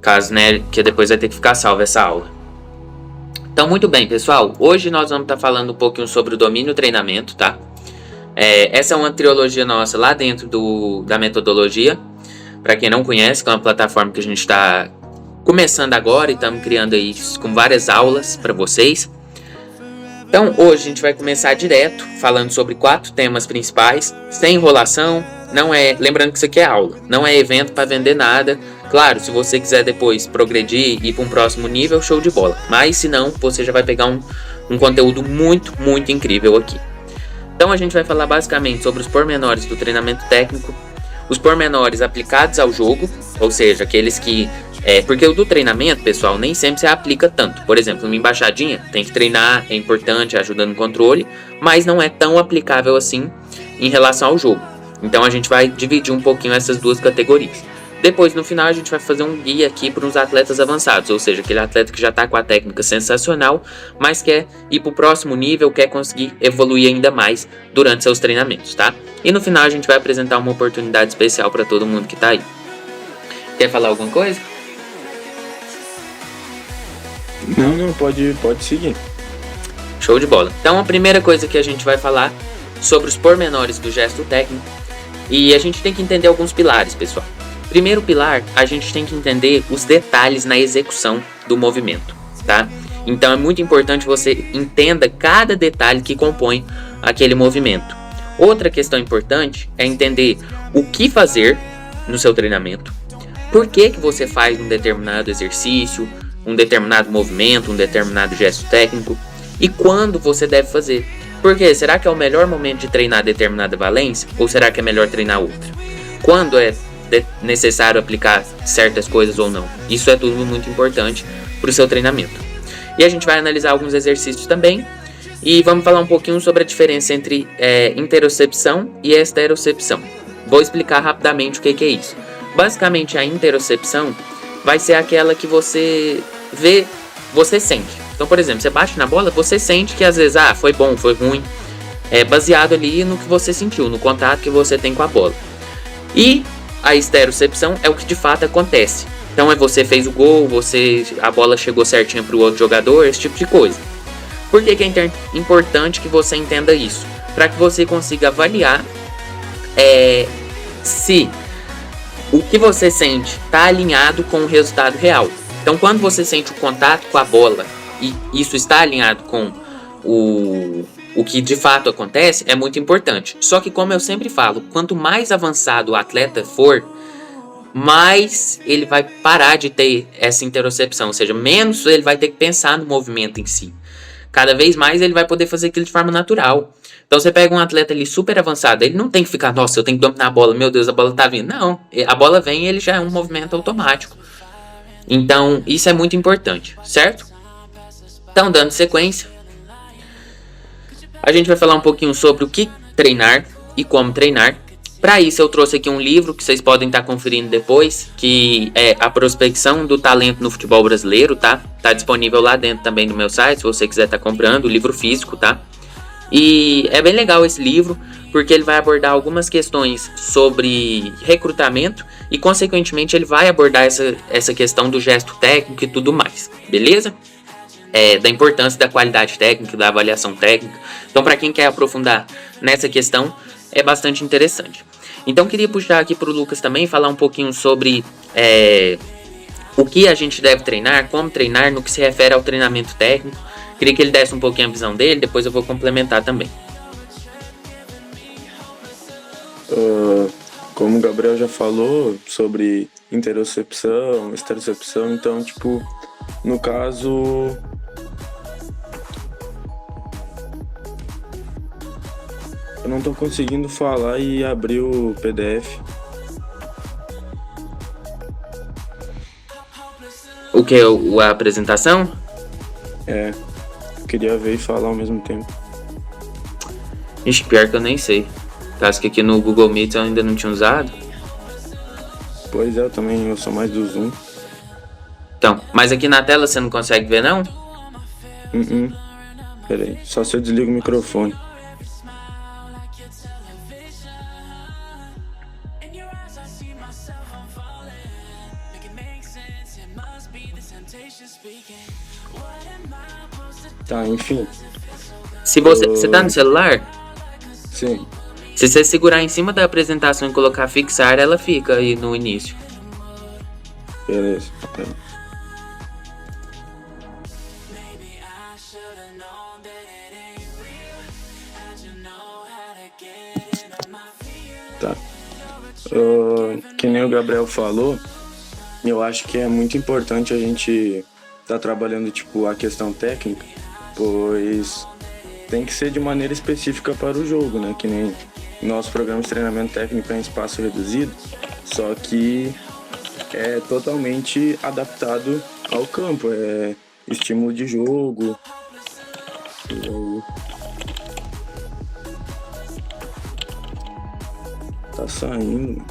caso, né, que depois vai ter que ficar salva essa aula. Então, muito bem, pessoal, hoje nós vamos estar falando um pouquinho sobre o domínio e treinamento, tá? Essa é uma trilogia nossa lá dentro da metodologia, para quem não conhece, que é uma plataforma que a gente está começando agora e estamos criando aí com várias aulas para vocês. Então, hoje a gente vai começar direto, falando sobre 4 temas principais, sem enrolação. Lembrando que isso aqui é aula, não é evento para vender nada. Claro, se você quiser depois progredir e ir para um próximo nível, show de bola. Mas se não, você já vai pegar um conteúdo muito, muito incrível aqui. Então a gente vai falar basicamente sobre os pormenores do treinamento técnico, os pormenores aplicados ao jogo, ou seja, aqueles que... porque o do treinamento, pessoal, nem sempre se aplica tanto. Por exemplo, uma embaixadinha tem que treinar, é importante, ajuda no controle, mas não é tão aplicável assim em relação ao jogo. Então a gente vai dividir um pouquinho essas duas categorias. Depois, no final, a gente vai fazer um guia aqui para os atletas avançados, ou seja, aquele atleta que já está com a técnica sensacional, mas quer ir para o próximo nível, quer conseguir evoluir ainda mais durante seus treinamentos, tá? E no final a gente vai apresentar uma oportunidade especial para todo mundo que está aí. Quer falar alguma coisa? Não, pode seguir. Show de bola. Então a primeira coisa que a gente vai falar sobre os pormenores do gesto técnico, e a gente tem que entender alguns pilares, pessoal. Primeiro pilar, a gente tem que entender os detalhes na execução do movimento, tá? Então é muito importante você entenda cada detalhe que compõe aquele movimento. Outra questão importante é entender o que fazer no seu treinamento, por que você faz um determinado exercício, um determinado movimento, um determinado gesto técnico e quando você deve fazer. Porque será que é o melhor momento de treinar determinada valência ou será que é melhor treinar outra? Quando é necessário aplicar certas coisas ou não? Isso é tudo muito importante para o seu treinamento. E a gente vai analisar alguns exercícios também e vamos falar um pouquinho sobre a diferença entre interocepção e esterocepção. Vou explicar rapidamente o que é isso. Basicamente, a interocepção vai ser aquela que você vê, você sente. Então, por exemplo, você bate na bola, você sente que às vezes, foi bom, foi ruim. É baseado ali no que você sentiu, no contato que você tem com a bola. E a esterocepção é o que de fato acontece. Então, você fez o gol, a bola chegou certinho para o outro jogador, esse tipo de coisa. Por que é importante que você entenda isso? Para que você consiga avaliar se o que você sente está alinhado com o resultado real. Então, quando você sente o contato com a bola e isso está alinhado com o que de fato acontece, é muito importante. Só que, como eu sempre falo, quanto mais avançado o atleta for, mais ele vai parar de ter essa interocepção, ou seja, menos ele vai ter que pensar no movimento em si. Cada vez mais ele vai poder fazer aquilo de forma natural. Então você pega um atleta ali super avançado, ele não tem que ficar, nossa, eu tenho que dominar a bola, meu Deus, a bola tá vindo. Não, a bola vem e ele já é um movimento automático. Então isso é muito importante, certo? Então, dando sequência, a gente vai falar um pouquinho sobre o que treinar e como treinar. Para isso eu trouxe aqui um livro que vocês podem estar conferindo depois, que é A Prospecção do Talento no Futebol Brasileiro, tá? Tá disponível lá dentro também no meu site, se você quiser estar comprando, o livro físico, tá? E é bem legal esse livro, porque ele vai abordar algumas questões sobre recrutamento e, consequentemente, ele vai abordar essa questão do gesto técnico e tudo mais, beleza? Da importância da qualidade técnica, da avaliação técnica. Então, para quem quer aprofundar nessa questão, é bastante interessante. Então, queria puxar aqui para o Lucas também, falar um pouquinho sobre o que a gente deve treinar, como treinar no que se refere ao treinamento técnico. Queria que ele desse um pouquinho a visão dele, depois eu vou complementar também. Como o Gabriel já falou sobre interocepção, esterocepção, então, no caso... Eu não tô conseguindo falar e abrir o PDF. O que? A apresentação? Queria ver e falar ao mesmo tempo. Ixi, pior que eu nem sei. Caso que aqui no Google Meet eu ainda não tinha usado. Pois é, eu sou mais do Zoom. Então, mas aqui na tela você não consegue ver, não? Peraí, só se eu desligo o microfone. Tá, enfim. Se você tá no celular, Sim. se você segurar em cima da apresentação e colocar fixar, ela fica aí no início. Beleza. Tá. Que nem o Gabriel falou, eu acho que é muito importante a gente tá trabalhando, tipo, a questão técnica, pois tem que ser de maneira específica para o jogo, né? Que nem nosso programa de treinamento técnico é em espaço reduzido, só que é totalmente adaptado ao campo, é estímulo de jogo. Tá saindo.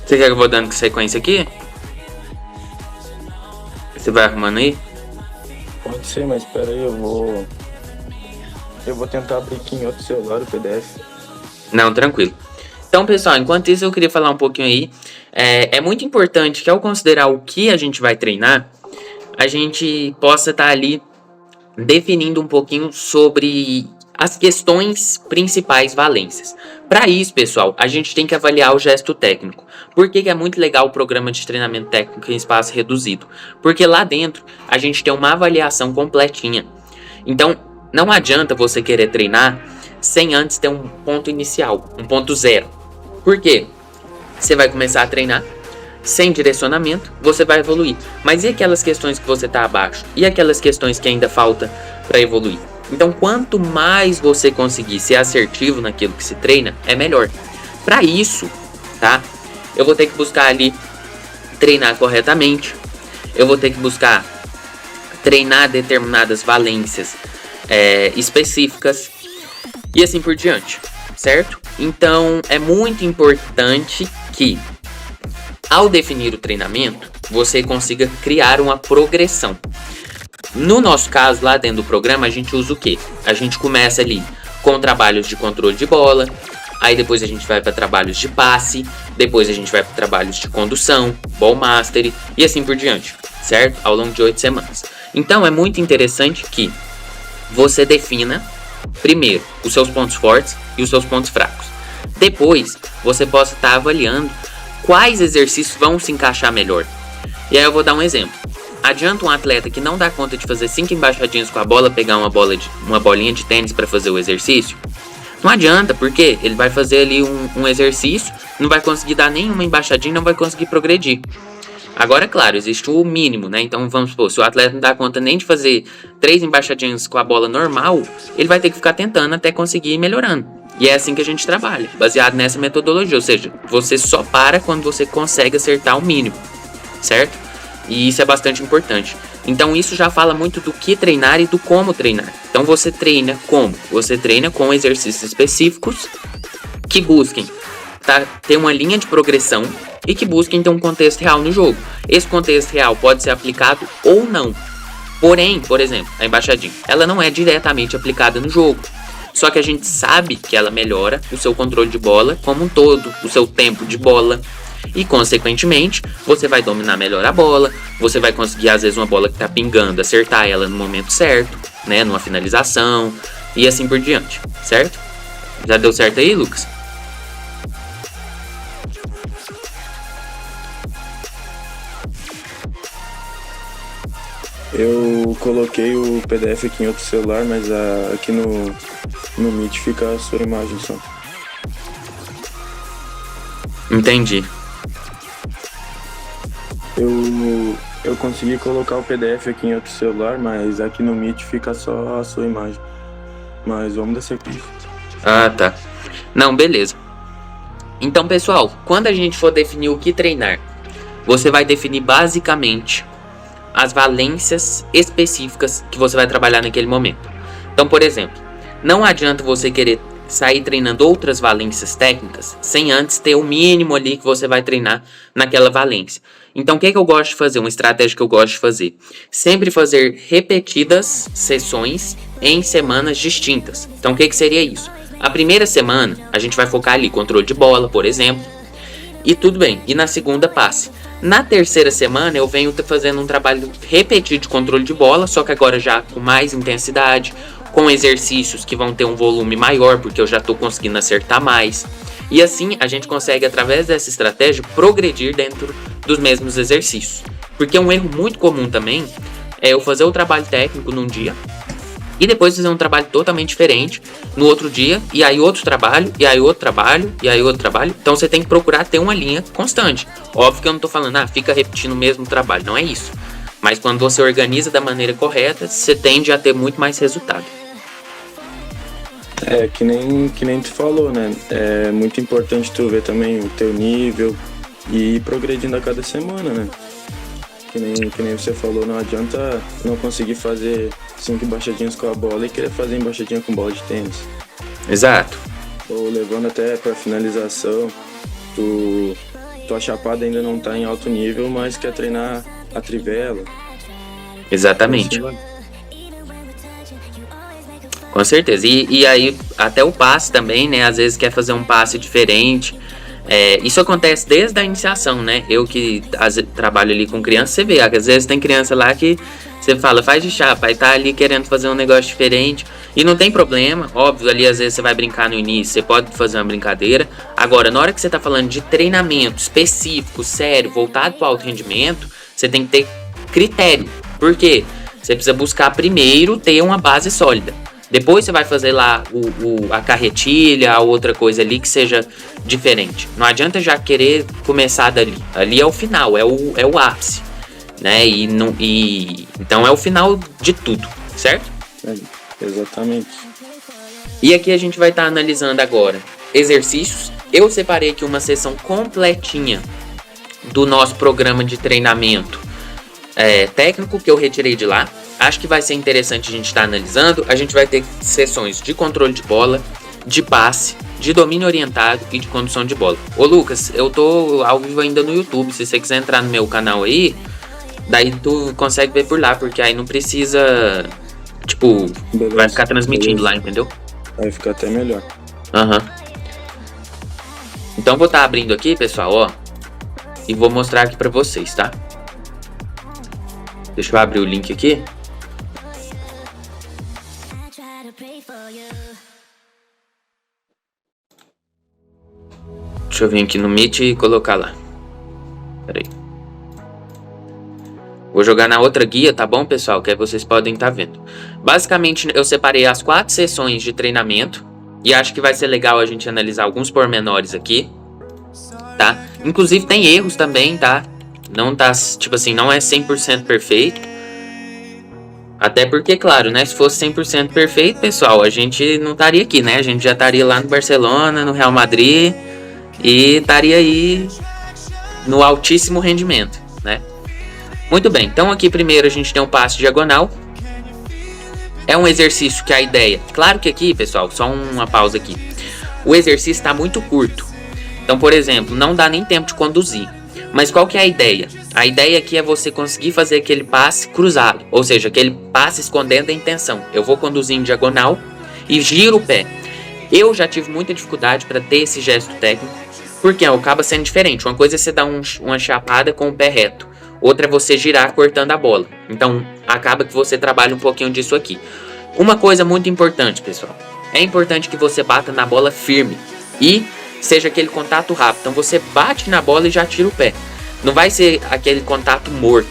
Você quer que eu vou dando sequência aqui? Você vai arrumando aí? Pode ser, mas espera aí, eu vou tentar abrir aqui em outro celular o PDF. Não, tranquilo. Então, pessoal, enquanto isso eu queria falar um pouquinho aí. É muito importante que ao considerar o que a gente vai treinar, a gente possa estar ali definindo um pouquinho sobre as questões principais valências. Para isso, pessoal, a gente tem que avaliar o gesto técnico. Por que é muito legal o programa de treinamento técnico em espaço reduzido? Porque lá dentro a gente tem uma avaliação completinha. Então, não adianta você querer treinar sem antes ter um ponto inicial, um ponto zero. Por quê? Você vai começar a treinar sem direcionamento, você vai evoluir. Mas e aquelas questões que você está abaixo? E aquelas questões que ainda falta para evoluir? Então, quanto mais você conseguir ser assertivo naquilo que se treina, é melhor. Para isso, tá? Eu vou ter que buscar ali treinar corretamente. Eu vou ter que buscar treinar determinadas valências específicas e assim por diante, certo? Então, é muito importante que, ao definir o treinamento, você consiga criar uma progressão. No nosso caso, lá dentro do programa, a gente usa o quê? A gente começa ali com trabalhos de controle de bola, aí depois a gente vai para trabalhos de passe, depois a gente vai para trabalhos de condução, ball mastery e assim por diante, certo? Ao longo de 8 semanas. Então, é muito interessante que você defina, primeiro, os seus pontos fortes e os seus pontos fracos. Depois, você possa estar avaliando quais exercícios vão se encaixar melhor. E aí eu vou dar um exemplo. Adianta um atleta que não dá conta de fazer 5 embaixadinhas com a bola, pegar uma bolinha de tênis para fazer o exercício? Não adianta, porque ele vai fazer ali um exercício, não vai conseguir dar nenhuma embaixadinha, não vai conseguir progredir. Agora, é claro, existe o mínimo, né? Então, vamos supor, se o atleta não dá conta nem de fazer 3 embaixadinhas com a bola normal, ele vai ter que ficar tentando até conseguir ir melhorando. E é assim que a gente trabalha, baseado nessa metodologia. Ou seja, você só para quando você consegue acertar o mínimo, certo? E isso é bastante importante. Então, isso já fala muito do que treinar e do como treinar. Então, você treina como? Você treina com exercícios específicos que busquem ter uma linha de progressão e que busquem ter um contexto real no jogo. Esse contexto real pode ser aplicado ou não. Porém, por exemplo, a embaixadinha, ela não é diretamente aplicada no jogo. Só que a gente sabe que ela melhora o seu controle de bola como um todo, o seu tempo de bola. E, consequentemente, você vai dominar melhor a bola, você vai conseguir, às vezes, uma bola que está pingando, acertar ela no momento certo, né, numa finalização, e assim por diante, certo? Já deu certo aí, Lucas? Eu coloquei o PDF aqui em outro celular, mas aqui no Meet fica a sua imagem só. Entendi. Eu consegui colocar o PDF aqui em outro celular, mas aqui no Meet fica só a sua imagem. Mas vamos dar sequência. Ah, tá. Não, beleza. Então, pessoal, quando a gente for definir o que treinar, você vai definir basicamente as valências específicas que você vai trabalhar naquele momento. Então, por exemplo, não adianta você querer sair treinando outras valências técnicas sem antes ter o mínimo ali que você vai treinar naquela valência. Então, o que eu gosto de fazer? Uma estratégia que eu gosto de fazer. Sempre fazer repetidas sessões em semanas distintas. Então, o que seria isso? A primeira semana, a gente vai focar ali, controle de bola, por exemplo. E tudo bem. E na segunda, passe. Na terceira semana, eu venho fazendo um trabalho repetido de controle de bola, só que agora já com mais intensidade, com exercícios que vão ter um volume maior, porque eu já estou conseguindo acertar mais. E assim, a gente consegue, através dessa estratégia, progredir dentro dos mesmos exercícios. Porque um erro muito comum também é eu fazer o trabalho técnico num dia, e depois fazer um trabalho totalmente diferente no outro dia, e aí outro trabalho, e aí outro trabalho, e aí outro trabalho. Então você tem que procurar ter uma linha constante. Óbvio que eu não tô falando, fica repetindo o mesmo trabalho, não é isso. Mas quando você organiza da maneira correta, você tende a ter muito mais resultado. Que nem tu falou, né? É muito importante tu ver também o teu nível e ir progredindo a cada semana, né? Que nem você falou, não adianta não conseguir fazer 5 embaixadinhas com a bola e querer fazer embaixadinha com bola de tênis. Exato. Ou levando até pra finalização, tua chapada ainda não tá em alto nível, mas quer treinar a trivela. Exatamente. Com certeza. E aí, até o passe também, né? Às vezes quer fazer um passe diferente. Isso acontece desde a iniciação, né? Eu que trabalho ali com criança, você vê, às vezes tem criança lá que você fala, faz de chapa, aí tá ali querendo fazer um negócio diferente, e não tem problema, óbvio, ali às vezes você vai brincar no início, você pode fazer uma brincadeira. Agora, na hora que você tá falando de treinamento específico, sério, voltado para o alto rendimento, você tem que ter critério. Por quê? Você precisa buscar primeiro ter uma base sólida. Depois você vai fazer lá a carretilha, a outra coisa ali que seja diferente. Não adianta já querer começar dali. Ali é o final, é o ápice, né? Então é o final de tudo, certo? Exatamente. E aqui a gente vai estar analisando agora exercícios. Eu separei aqui uma sessão completinha do nosso programa de treinamento técnico que eu retirei de lá. Acho que vai ser interessante a gente estar analisando. A gente vai ter sessões de controle de bola, de passe, de domínio orientado e de condução de bola. Ô Lucas, eu tô ao vivo ainda no YouTube. Se você quiser entrar no meu canal aí, daí tu consegue ver por lá, porque aí não precisa, beleza, vai ficar transmitindo lá, entendeu? Vai ficar até melhor. Então vou estar abrindo aqui, pessoal, ó, e vou mostrar aqui pra vocês, tá? Deixa eu abrir o link aqui. Deixa eu vir aqui no Meet e colocar lá. Pera aí. Vou jogar na outra guia, tá bom, pessoal? Que aí vocês podem estar vendo. Basicamente, eu separei as 4 sessões de treinamento. E acho que vai ser legal a gente analisar alguns pormenores aqui, tá? Inclusive tem erros também, tá? Não tá, não é 100% perfeito. Até porque, claro, né? Se fosse 100% perfeito, pessoal, a gente não estaria aqui, né? A gente já estaria lá no Barcelona, no Real Madrid, e estaria aí no altíssimo rendimento, né? Muito bem, então aqui primeiro a gente tem um passe diagonal. É um exercício que a ideia... Claro que aqui, pessoal, só uma pausa aqui. O exercício está muito curto. Então, por exemplo, não dá nem tempo de conduzir. Mas qual que é a ideia? A ideia aqui é você conseguir fazer aquele passe cruzado. Ou seja, aquele passe escondendo a intenção. Eu vou conduzir em diagonal e giro o pé. Eu já tive muita dificuldade para ter esse gesto técnico. Porque acaba sendo diferente. Uma coisa é você dar uma chapada com o pé reto. Outra é você girar cortando a bola. Então, acaba que você trabalha um pouquinho disso aqui. Uma coisa muito importante, pessoal. É importante que você bata na bola firme. E seja aquele contato rápido. Então, você bate na bola e já tira o pé. Não vai ser aquele contato morto.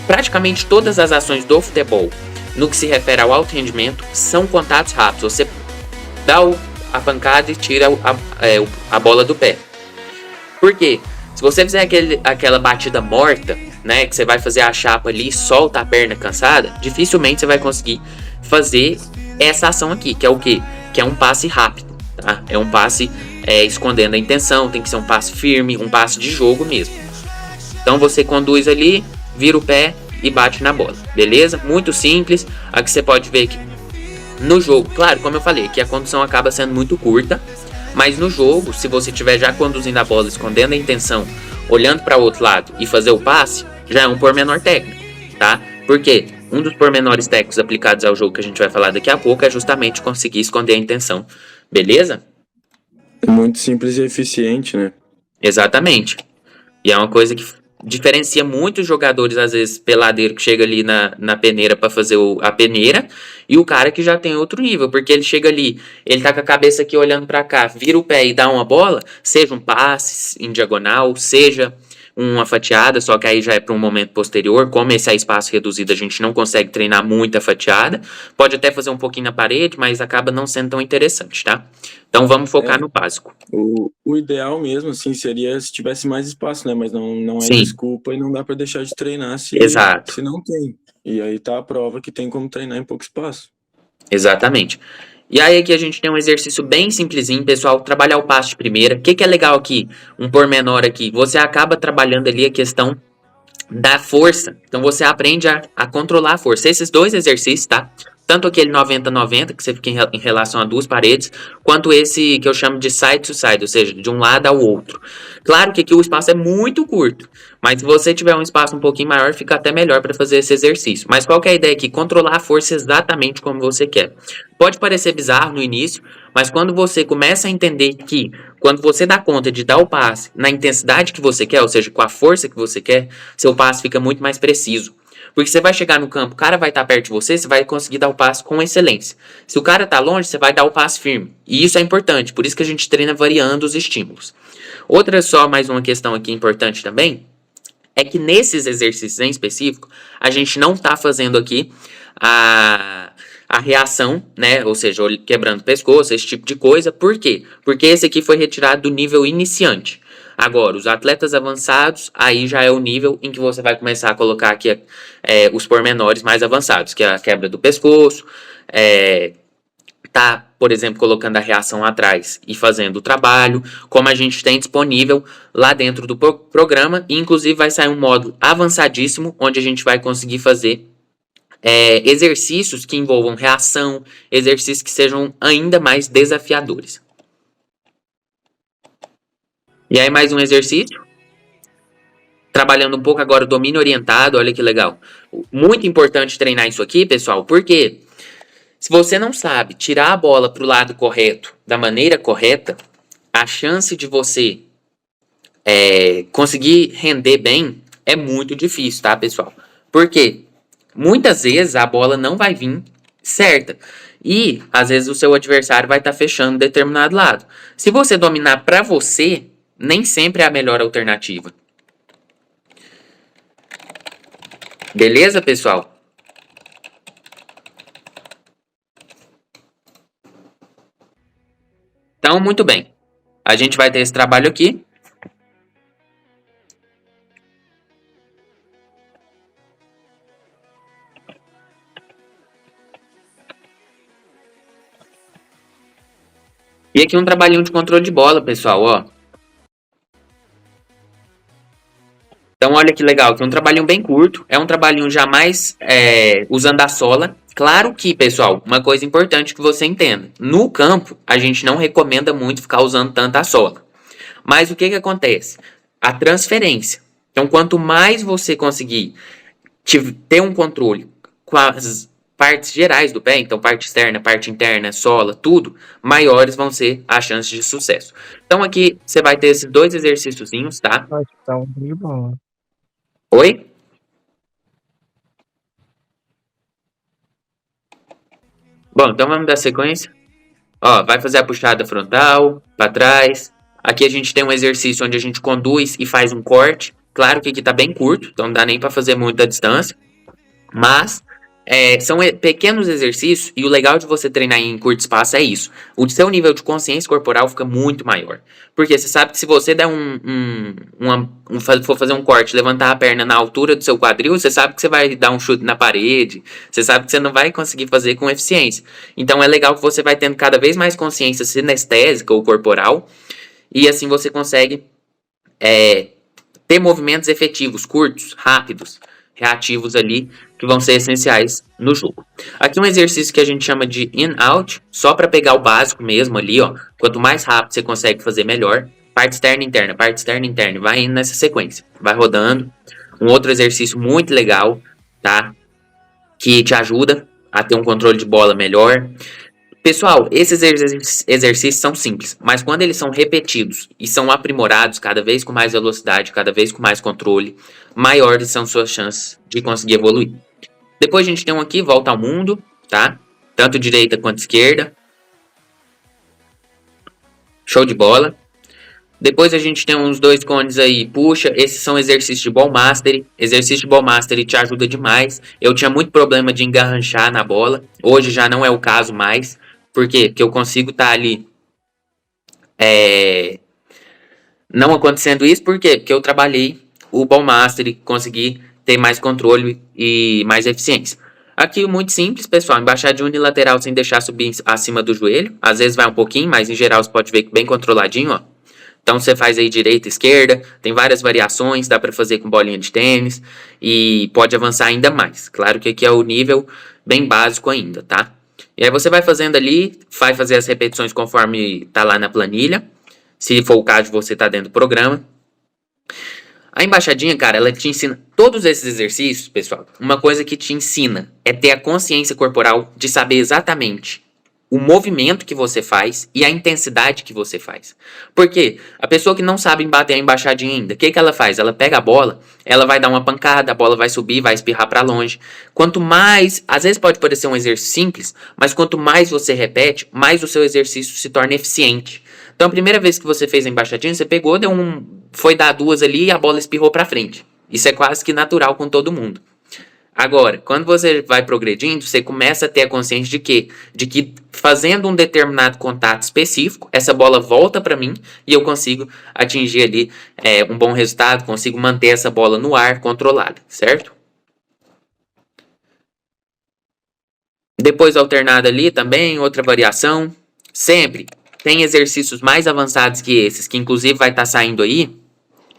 Praticamente todas as ações do futebol, no que se refere ao alto rendimento, são contatos rápidos. Você dá a pancada e tira a bola do pé. Por quê? Se você fizer aquela batida morta, né, que você vai fazer a chapa ali e solta a perna cansada, dificilmente você vai conseguir fazer essa ação aqui, que é o quê? Que é um passe rápido, tá? É um passe escondendo a intenção, tem que ser um passe firme, um passe de jogo mesmo. Então você conduz ali, vira o pé e bate na bola, beleza? Muito simples. Aqui você pode ver que No jogo, claro, como eu falei, que a condução acaba sendo muito curta, mas no jogo, se você estiver já conduzindo a bola, escondendo a intenção, olhando para o outro lado e fazer o passe, já é um pormenor técnico, tá? Porque um dos pormenores técnicos aplicados ao jogo que a gente vai falar daqui a pouco é justamente conseguir esconder a intenção, beleza? É muito simples e eficiente, né? Exatamente. E é uma coisa que diferencia muitos jogadores, às vezes, peladeiro que chega ali na peneira para fazer a peneira, e o cara que já tem outro nível, porque ele chega ali, ele tá com a cabeça aqui olhando para cá, vira o pé e dá uma bola, seja um passe em diagonal, seja uma fatiada, só que aí já é para um momento posterior, como esse é espaço reduzido, a gente não consegue treinar muita fatiada, pode até fazer um pouquinho na parede, mas acaba não sendo tão interessante, tá? Então vamos focar no básico. O ideal mesmo, assim, seria se tivesse mais espaço, né? Mas não é Sim. desculpa e não dá para deixar de treinar Exato. se não tem. E aí tá a prova que tem como treinar em pouco espaço. Exatamente. E aí aqui a gente tem um exercício bem simplesinho, pessoal, trabalhar o passe de primeira. O que é legal aqui? Um pormenor aqui, você acaba trabalhando ali a questão da força. Então você aprende a controlar a força. Esses dois exercícios, tá? Tanto aquele 90-90, que você fica em relação a duas paredes, quanto esse que eu chamo de side to side, ou seja, de um lado ao outro. Claro que aqui o espaço é muito curto, mas se você tiver um espaço um pouquinho maior, fica até melhor para fazer esse exercício. Mas qual que é a ideia aqui? Controlar a força exatamente como você quer. Pode parecer bizarro no início, mas quando você começa a entender que quando você dá conta de dar o passe na intensidade que você quer, ou seja, com a força que você quer, seu passe fica muito mais preciso. Porque você vai chegar no campo, o cara vai estar perto de você, você vai conseguir dar o passe com excelência. Se o cara está longe, você vai dar o passe firme. E isso é importante, por isso que a gente treina variando os estímulos. Outra só, mais uma questão aqui importante também, é que nesses exercícios em específico, a gente não está fazendo aqui a reação, né? Ou seja, quebrando o pescoço, esse tipo de coisa. Por quê? Porque esse aqui foi retirado do nível iniciante. Agora, os atletas avançados, aí já é o nível em que você vai começar a colocar aqui os pormenores mais avançados, que é a quebra do pescoço, tá, por exemplo, colocando a reação atrás e fazendo o trabalho, como a gente tem disponível lá dentro do programa, e inclusive vai sair um módulo avançadíssimo, onde a gente vai conseguir fazer exercícios que envolvam reação, exercícios que sejam ainda mais desafiadores. E aí mais um exercício, trabalhando um pouco agora o domínio orientado, olha que legal. Muito importante treinar isso aqui, pessoal, porque se você não sabe tirar a bola para o lado correto, da maneira correta, a chance de você conseguir render bem é muito difícil, tá, pessoal? Por quê? Muitas vezes a bola não vai vir certa. E, às vezes, o seu adversário vai estar fechando determinado lado. Se você dominar para você, nem sempre é a melhor alternativa. Beleza, pessoal? Então, muito bem. A gente vai ter esse trabalho aqui. E aqui um trabalhinho de controle de bola, pessoal, ó. Então, olha que legal, que é um trabalhinho bem curto, é um trabalhinho já mais usando a sola. Claro que, pessoal, uma coisa importante que você entenda, no campo, a gente não recomenda muito ficar usando tanta sola. Mas o que acontece? A transferência. Então, quanto mais você conseguir ter um controle com as partes gerais do pé, então parte externa, parte interna, sola, tudo, maiores vão ser as chances de sucesso. Então, aqui você vai ter esses dois exercíciozinhos, tá? Acho que tá muito bom. Oi? Bom, então vamos dar sequência. Ó, vai fazer a puxada frontal, para trás. Aqui a gente tem um exercício onde a gente conduz e faz um corte. Claro que aqui tá bem curto, então não dá nem para fazer muita distância. Mas são pequenos exercícios e o legal de você treinar em curto espaço é isso. O seu nível de consciência corporal fica muito maior. Porque você sabe que se você der for fazer um corte, levantar a perna na altura do seu quadril, você sabe que você vai dar um chute na parede, você sabe que você não vai conseguir fazer com eficiência. Então é legal que você vai tendo cada vez mais consciência sinestésica ou corporal, e assim você consegue ter movimentos efetivos, curtos, rápidos, reativos ali que vão ser essenciais no jogo. Aqui um exercício que a gente chama de in-out, só para pegar o básico mesmo ali, ó. Quanto mais rápido você consegue fazer, melhor. Parte externa, interna, parte externa, interna. Vai indo nessa sequência. Vai rodando. Um outro exercício muito legal, tá? Que te ajuda a ter um controle de bola melhor. Pessoal, esses exercícios são simples, mas quando eles são repetidos e são aprimorados cada vez com mais velocidade, cada vez com mais controle, maiores são suas chances de conseguir evoluir. Depois a gente tem um aqui, volta ao mundo, tá? Tanto direita quanto esquerda. Show de bola. Depois a gente tem uns 2 cones aí, puxa, esses são exercícios de ball mastery. Exercício de ball mastery te ajuda demais. Eu tinha muito problema de engarranchar na bola, hoje já não é o caso mais. Por quê? Porque eu consigo estar ali não acontecendo isso, por quê? Porque eu trabalhei o ball mastery, consegui ter mais controle e mais eficiência. Aqui muito simples, pessoal, embaixadinha unilateral sem deixar subir acima do joelho. Às vezes vai um pouquinho, mas em geral você pode ver que bem controladinho, ó. Então você faz aí direita, esquerda, tem várias variações, dá para fazer com bolinha de tênis e pode avançar ainda mais. Claro que aqui é o nível bem básico ainda, tá? E aí você vai fazendo ali, vai fazer as repetições conforme tá lá na planilha, se for o caso de você tá dentro do programa. A embaixadinha, cara, ela te ensina todos esses exercícios, pessoal. Uma coisa que te ensina é ter a consciência corporal de saber exatamente o movimento que você faz e a intensidade que você faz. Porque a pessoa que não sabe bater a embaixadinha ainda, o que ela faz? Ela pega a bola, ela vai dar uma pancada, a bola vai subir, vai espirrar para longe. Quanto mais, às vezes pode parecer um exercício simples, mas quanto mais você repete, mais o seu exercício se torna eficiente. Então a primeira vez que você fez a embaixadinha, você pegou, foi dar 2 ali e a bola espirrou para frente. Isso é quase que natural com todo mundo. Agora, quando você vai progredindo, você começa a ter a consciência de quê? De que fazendo um determinado contato específico, essa bola volta para mim e eu consigo atingir ali um bom resultado, consigo manter essa bola no ar controlada, certo? Depois alternada ali também, outra variação. Sempre tem exercícios mais avançados que esses, que inclusive vai estar saindo aí,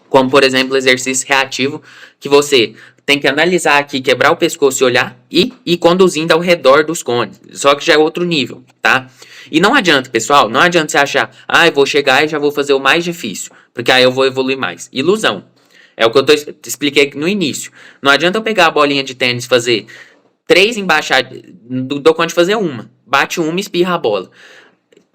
como por exemplo exercício reativo, que você tem que analisar aqui, quebrar o pescoço e olhar e ir conduzindo ao redor dos cones. Só que já é outro nível, tá? E não adianta, pessoal, não adianta você achar, eu vou chegar e já vou fazer o mais difícil, porque aí eu vou evoluir mais. Ilusão. É o que eu expliquei no início. Não adianta eu pegar a bolinha de tênis e fazer 3 embaixadas, dou conta de fazer uma. Bate uma e espirra a bola.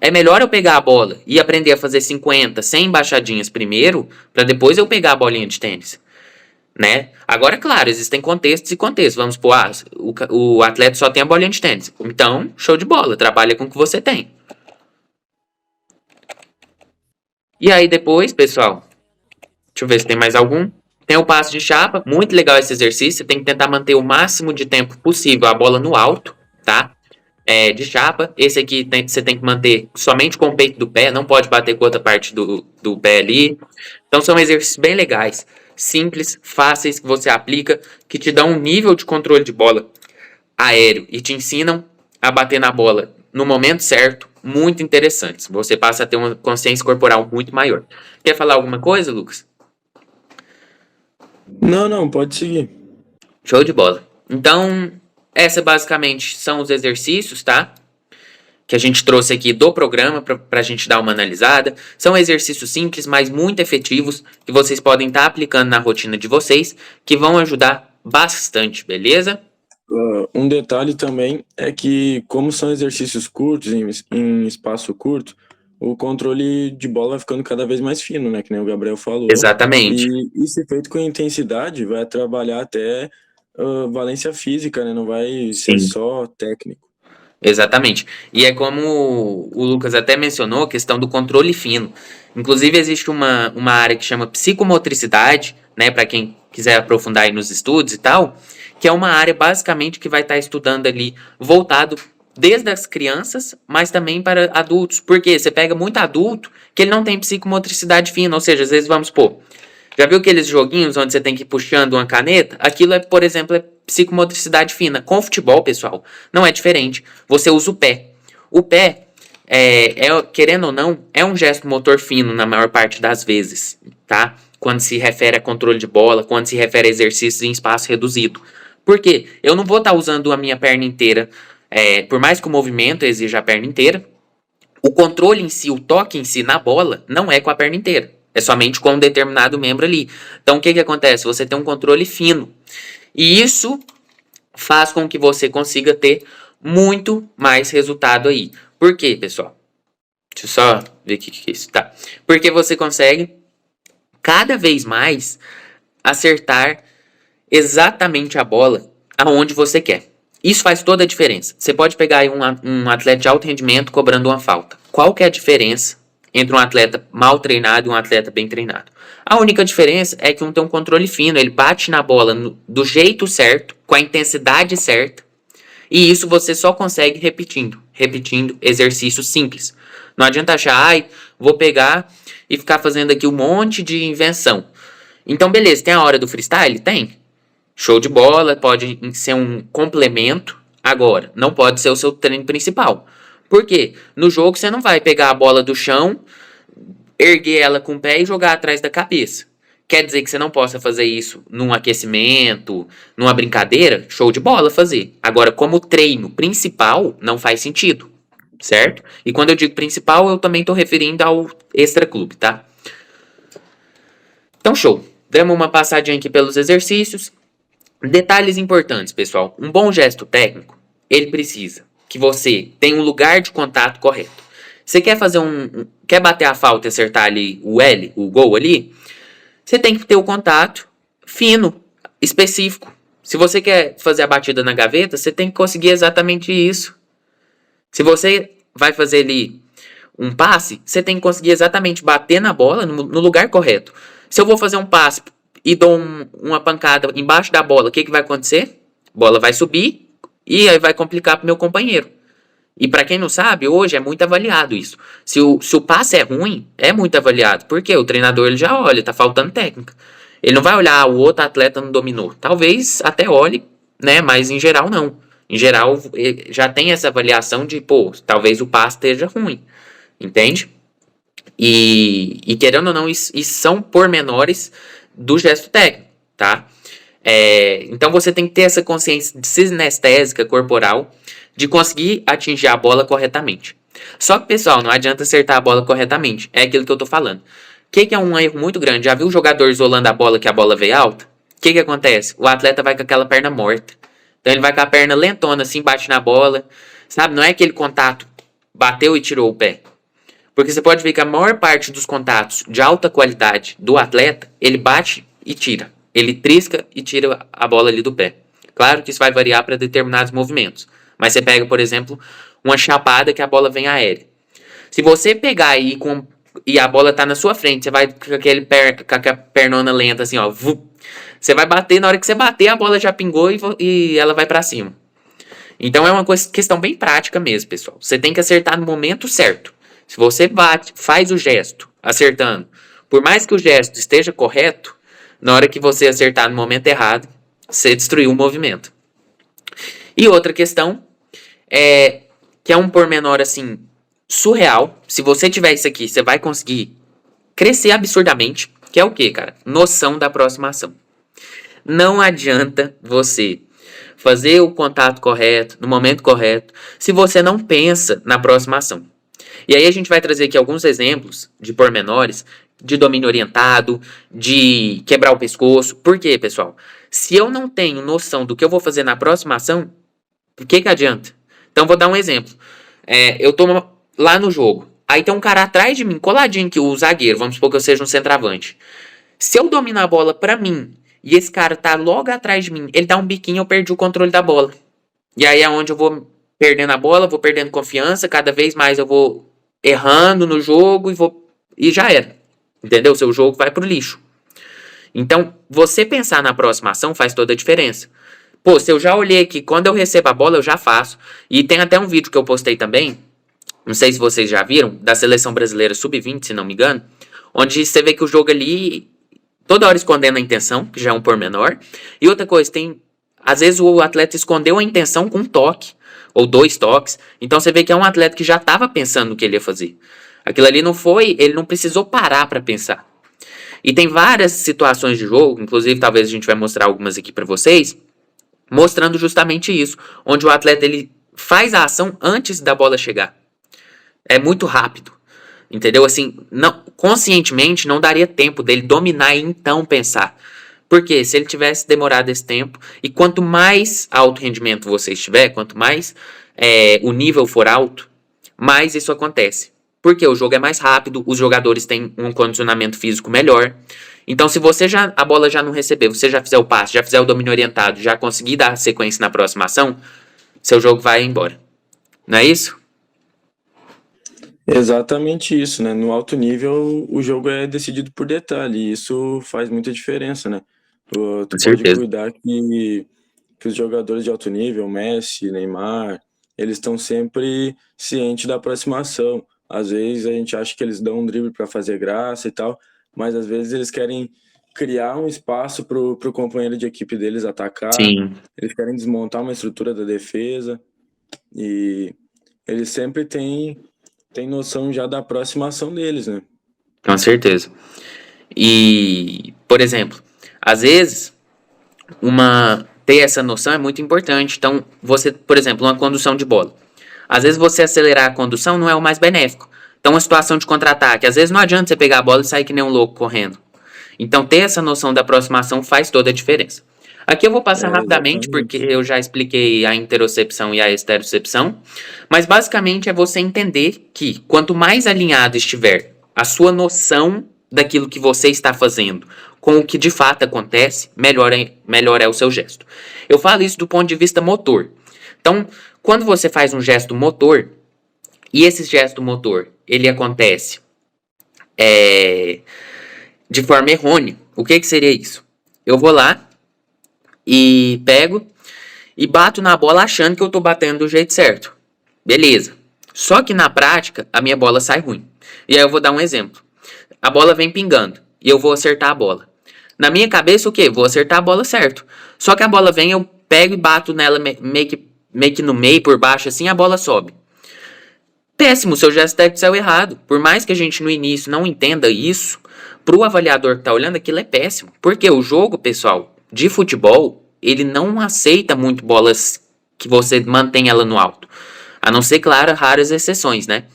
É melhor eu pegar a bola e aprender a fazer 50, 100 embaixadinhas primeiro, para depois eu pegar a bolinha de tênis. Né? Agora, claro, existem contextos e contextos. Vamos supor, o atleta só tem a bolinha de tênis. Então, show de bola, trabalha com o que você tem. E aí depois, pessoal, deixa eu ver se tem mais algum. Tem o passo de chapa, muito legal esse exercício. Você tem que tentar manter o máximo de tempo possível a bola no alto, tá? De chapa. Esse aqui você tem que manter somente com o peito do pé, não pode bater com outra parte do pé ali. Então são exercícios bem legais, simples, fáceis, que você aplica, que te dão um nível de controle de bola aéreo e te ensinam a bater na bola no momento certo, muito interessantes. Você passa a ter uma consciência corporal muito maior. Quer falar alguma coisa, Lucas? Não, pode seguir. Show de bola. Então, essa basicamente são os exercícios, tá? Que a gente trouxe aqui do programa para a gente dar uma analisada. São exercícios simples, mas muito efetivos, que vocês podem estar aplicando na rotina de vocês, que vão ajudar bastante, beleza? Um detalhe também é que, como são exercícios curtos, em espaço curto, o controle de bola vai ficando cada vez mais fino, né? Que nem o Gabriel falou. Exatamente. E se feito com intensidade, vai trabalhar até valência física, né? Não vai ser só técnico. Exatamente. E é como o Lucas até mencionou, a questão do controle fino. Inclusive, existe uma área que chama psicomotricidade, né? Para quem quiser aprofundar aí nos estudos e tal, que é uma área basicamente que vai estar estudando ali, voltado desde as crianças, mas também para adultos. Porque você pega muito adulto que ele não tem psicomotricidade fina, ou seja, às vezes vamos supor, já viu aqueles joguinhos onde você tem que ir puxando uma caneta? Aquilo é, por exemplo, psicomotricidade fina. Com o futebol, pessoal, não é diferente. Você usa o pé. O pé, querendo ou não, é um gesto motor fino na maior parte das vezes, tá? quando se refere a controle de bola, quando se refere a exercícios em espaço reduzido. Por quê? Eu não vou estar usando a minha perna inteira, por mais que o movimento exija a perna inteira, o controle em si, o toque em si na bola, não é com a perna inteira. É somente com um determinado membro ali. Então, o que acontece? Você tem um controle fino. E isso faz com que você consiga ter muito mais resultado aí. Por quê, pessoal? Deixa eu só ver o que é isso. Tá. Porque você consegue cada vez mais acertar exatamente a bola aonde você quer. Isso faz toda a diferença. Você pode pegar aí um atleta de alto rendimento cobrando uma falta. Qual que é a diferença entre um atleta mal treinado e um atleta bem treinado? A única diferença é que um tem um controle fino, ele bate na bola do jeito certo, com a intensidade certa, e isso você só consegue repetindo exercícios simples. Não adianta achar, vou pegar e ficar fazendo aqui um monte de invenção. Então, beleza, tem a hora do freestyle? Tem. Show de bola, pode ser um complemento. Agora, não pode ser o seu treino principal. Por quê? No jogo você não vai pegar a bola do chão, erguer ela com o pé e jogar atrás da cabeça. Quer dizer que você não possa fazer isso num aquecimento, numa brincadeira? Show de bola fazer. Agora, como treino principal, não faz sentido, certo? E quando eu digo principal, eu também estou referindo ao extra clube, tá? Então, show. Demos uma passadinha aqui pelos exercícios. Detalhes importantes, pessoal. Um bom gesto técnico, ele precisa que você tenha um lugar de contato correto. Você quer fazer quer bater a falta e acertar ali o gol ali? Você tem que ter o contato fino, específico. Se você quer fazer a batida na gaveta, você tem que conseguir exatamente isso. Se você vai fazer ali um passe, você tem que conseguir exatamente bater na bola no lugar correto. Se eu vou fazer um passe e dou uma pancada embaixo da bola, o que vai acontecer? A bola vai subir e aí vai complicar para o meu companheiro. E para quem não sabe, hoje é muito avaliado isso. Se o passe é ruim, é muito avaliado. Porque o treinador ele já olha, tá faltando técnica. Ele não vai olhar, o outro atleta não dominou. Talvez até olhe, né? Mas em geral não. Em geral já tem essa avaliação de, talvez o passe esteja ruim. Entende? E querendo ou não, isso são pormenores do gesto técnico, tá? Então você tem que ter essa consciência sinestésica corporal de conseguir atingir a bola corretamente. Só que, pessoal, não adianta acertar a bola corretamente. É aquilo que eu tô falando. O que é um erro muito grande? Já viu o jogador isolando a bola que a bola veio alta? O que acontece? O atleta vai com aquela perna morta. Então ele vai com a perna lentona assim, bate na bola. Sabe? Não é aquele contato, bateu e tirou o pé. Porque você pode ver que a maior parte dos contatos de alta qualidade do atleta, ele bate e tira. Ele trisca e tira a bola ali do pé. Claro que isso vai variar para determinados movimentos. Mas você pega, por exemplo, uma chapada que a bola vem aérea. Se você pegar aí e a bola tá na sua frente, você vai com a pernona lenta assim, ó. Você vai bater, na hora que você bater, a bola já pingou e ela vai para cima. Então é uma questão bem prática mesmo, pessoal. Você tem que acertar no momento certo. Se você faz o gesto acertando, por mais que o gesto esteja correto, na hora que você acertar no momento errado, você destruiu o movimento. E outra questão, que é um pormenor assim, surreal. Se você tiver isso aqui, você vai conseguir crescer absurdamente. Que é o que, cara? Noção da aproximação. Não adianta você fazer o contato correto, no momento correto, se você não pensa na aproximação. E aí a gente vai trazer aqui alguns exemplos de pormenores, de domínio orientado, de quebrar o pescoço. Por quê, pessoal? Se eu não tenho noção do que eu vou fazer na aproximação, o que adianta? Então, vou dar um exemplo. Eu tô lá no jogo. Aí tem um cara atrás de mim, coladinho aqui, o zagueiro. Vamos supor que eu seja um centroavante. Se eu dominar a bola pra mim, e esse cara tá logo atrás de mim, ele dá um biquinho, eu perdi o controle da bola. E aí é onde eu vou perdendo a bola, vou perdendo confiança, cada vez mais eu vou errando no jogo e já era. Entendeu? Seu jogo vai pro lixo. Então, você pensar na aproximação faz toda a diferença. Se eu já olhei aqui, quando eu recebo a bola, eu já faço. E tem até um vídeo que eu postei também, não sei se vocês já viram, da Seleção Brasileira Sub-20, se não me engano, onde você vê que o jogo ali, toda hora escondendo a intenção, que já é um pormenor. E outra coisa, às vezes o atleta escondeu a intenção com um toque, ou 2 toques. Então você vê que é um atleta que já estava pensando no que ele ia fazer. Aquilo ali ele não precisou parar para pensar. E tem várias situações de jogo, inclusive talvez a gente vai mostrar algumas aqui para vocês, mostrando justamente isso, onde o atleta ele faz a ação antes da bola chegar. É muito rápido, entendeu? Assim, não, conscientemente não daria tempo dele dominar e então pensar. Porque se ele tivesse demorado esse tempo, e quanto mais alto rendimento você estiver, quanto mais o nível for alto, mais isso acontece. Porque o jogo é mais rápido, os jogadores têm um condicionamento físico melhor. Então, se você a bola já não receber, você já fizer o passe, já fizer o domínio orientado, já conseguir dar sequência na próxima ação, seu jogo vai embora. Não é isso? Exatamente isso, né? No alto nível, o jogo é decidido por detalhe, e isso faz muita diferença, né? Tu Com pode certeza. cuidar que os jogadores de alto nível, Messi, Neymar, eles estão sempre cientes da aproximação. Às vezes a gente acha que eles dão um drible para fazer graça e tal, mas às vezes eles querem criar um espaço pro companheiro de equipe deles atacar, Sim, eles querem desmontar uma estrutura da defesa, e eles sempre têm noção já da aproximação deles, né? com certeza. E, por exemplo, às vezes, ter essa noção é muito importante. Então, você, por exemplo, uma condução de bola. Às vezes você acelerar a condução não é o mais benéfico. Então, uma situação de contra-ataque. Às vezes não adianta você pegar a bola e sair que nem um louco correndo. Então, ter essa noção da aproximação faz toda a diferença. Aqui eu vou passar rapidamente, porque Exatamente. eu já expliquei a interocepção e a esterocepção. Mas basicamente é você entender que quanto mais alinhado estiver a sua noção daquilo que você está fazendo com o que de fato acontece, melhor é o seu gesto. Eu falo isso do ponto de vista motor. Então, quando você faz um gesto motor, e esse gesto motor ele acontece de forma errônea, o que seria isso? Eu vou lá e pego e bato na bola achando que eu tô batendo do jeito certo. Beleza. Só que na prática, a minha bola sai ruim. E aí eu vou dar um exemplo. A bola vem pingando e eu vou acertar a bola. Na minha cabeça, o quê? Vou acertar a bola certo. Só que a bola vem, eu pego e bato nela meio que no meio, por baixo, assim, a bola sobe. Péssimo, seu gesto técnico saiu errado. Por mais que a gente no início não entenda isso, pro avaliador que tá olhando, aquilo é péssimo. Porque o jogo, pessoal, de futebol, ele não aceita muito bolas que você mantém ela no alto. A não ser, claro, raras exceções, né?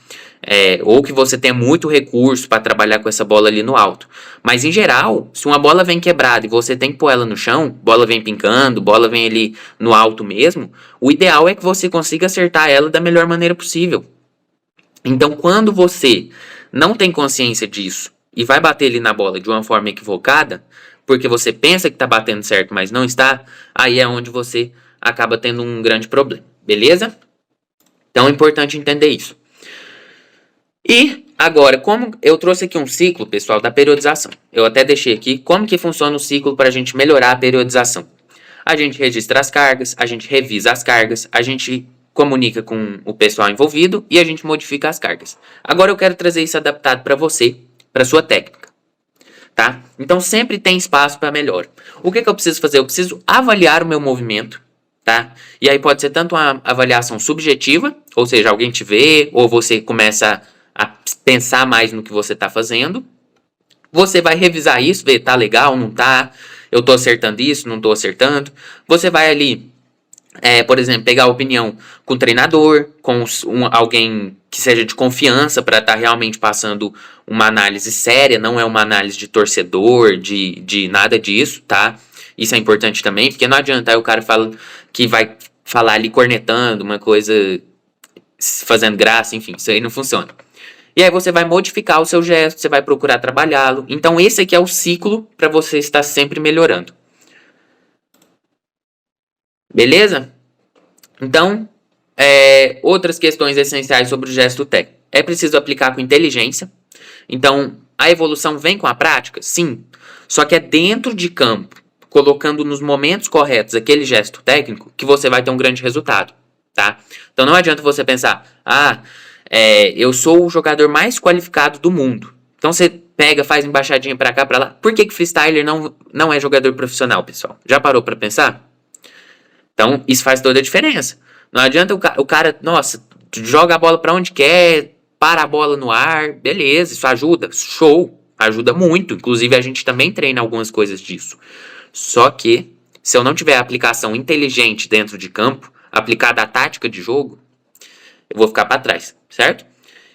Ou que você tenha muito recurso para trabalhar com essa bola ali no alto. Mas em geral, se uma bola vem quebrada e você tem que pôr ela no chão, bola vem pincando, bola vem ali no alto mesmo, o ideal é que você consiga acertar ela da melhor maneira possível. Então, quando você não tem consciência disso e vai bater ali na bola de uma forma equivocada, porque você pensa que está batendo certo, mas não está, aí é onde você acaba tendo um grande problema, beleza? Então é importante entender isso. E agora, como eu trouxe aqui um ciclo, pessoal, da periodização. Eu até deixei aqui como que funciona o ciclo para a gente melhorar a periodização. A gente registra as cargas, a gente revisa as cargas, a gente comunica com o pessoal envolvido e a gente modifica as cargas. Agora eu quero trazer isso adaptado para você, para sua técnica, tá? Então sempre tem espaço para melhora. O que eu preciso fazer? Eu preciso avaliar o meu movimento, tá? E aí pode ser tanto uma avaliação subjetiva, ou seja, alguém te vê, ou você começa a pensar mais no que você está fazendo. Você vai revisar isso, ver tá legal, não tá, eu tô acertando isso, não tô acertando. Você vai ali, por exemplo, pegar a opinião com o treinador, com alguém que seja de confiança para estar realmente passando uma análise séria, não é uma análise de torcedor, de nada disso, tá? Isso é importante também, porque não adianta aí o cara fala que vai falar ali cornetando, uma coisa fazendo graça, enfim, isso aí não funciona. E aí você vai modificar o seu gesto, você vai procurar trabalhá-lo. Então esse aqui é o ciclo para você estar sempre melhorando. Beleza? Então, outras questões essenciais sobre o gesto técnico. É preciso aplicar com inteligência. Então, a evolução vem com a prática? Sim. Só que é dentro de campo, colocando nos momentos corretos aquele gesto técnico, que você vai ter um grande resultado, tá? Então não adianta você pensar, eu sou o jogador mais qualificado do mundo. Então você pega, faz embaixadinha pra cá, pra lá. Por que freestyler não é jogador profissional, pessoal? Já parou pra pensar? Então isso faz toda a diferença. Não adianta o cara, nossa, joga a bola pra onde quer, para a bola no ar, beleza, isso ajuda, show. Ajuda muito. Inclusive, a gente também treina algumas coisas disso. Só que, se eu não tiver aplicação inteligente dentro de campo, aplicada à tática de jogo, eu vou ficar para trás, certo?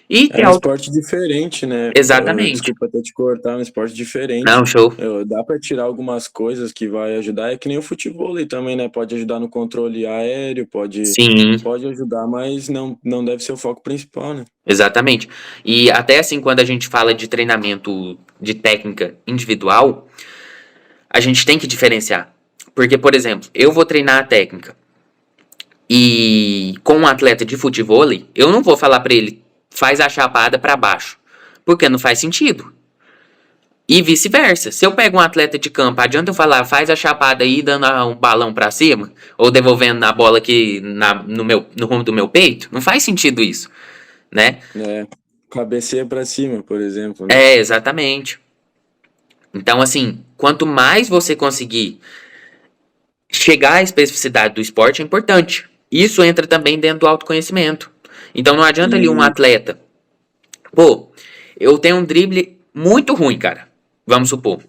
E É um esporte diferente, né? Exatamente. Desculpa até te cortar, é um esporte diferente. Não, show. Dá para tirar algumas coisas que vai ajudar. É que nem o futebol aí também, né? Pode ajudar no controle aéreo, Sim, pode ajudar, mas não deve ser o foco principal, né? exatamente. E até assim, quando a gente fala de treinamento de técnica individual, a gente tem que diferenciar. Porque, por exemplo, eu vou treinar a técnica e com um atleta de futevôlei, eu não vou falar para ele faz a chapada para baixo, porque não faz sentido. E vice-versa. Se eu pego um atleta de campo, adianta eu falar faz a chapada aí dando um balão para cima ou devolvendo a bola aqui no rumo do meu peito? Não faz sentido isso, né? Cabeceia para cima, por exemplo, né? Exatamente. Então, assim, quanto mais você conseguir chegar à especificidade do esporte, é importante. Isso entra também dentro do autoconhecimento. Então, não adianta ali um E atleta. Pô, eu tenho um drible muito ruim, cara. Vamos supor.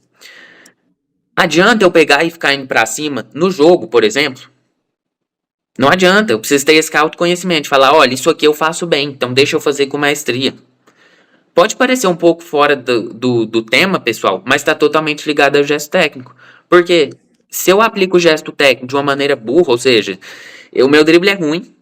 Adianta eu pegar e ficar indo pra cima no jogo, por exemplo? Não adianta, eu preciso ter esse autoconhecimento. Falar, olha, isso aqui eu faço bem, então deixa eu fazer com maestria. Pode parecer um pouco fora do tema, pessoal, mas está totalmente ligado ao gesto técnico. Porque se eu aplico o gesto técnico de uma maneira burra, ou seja, o meu drible é ruim,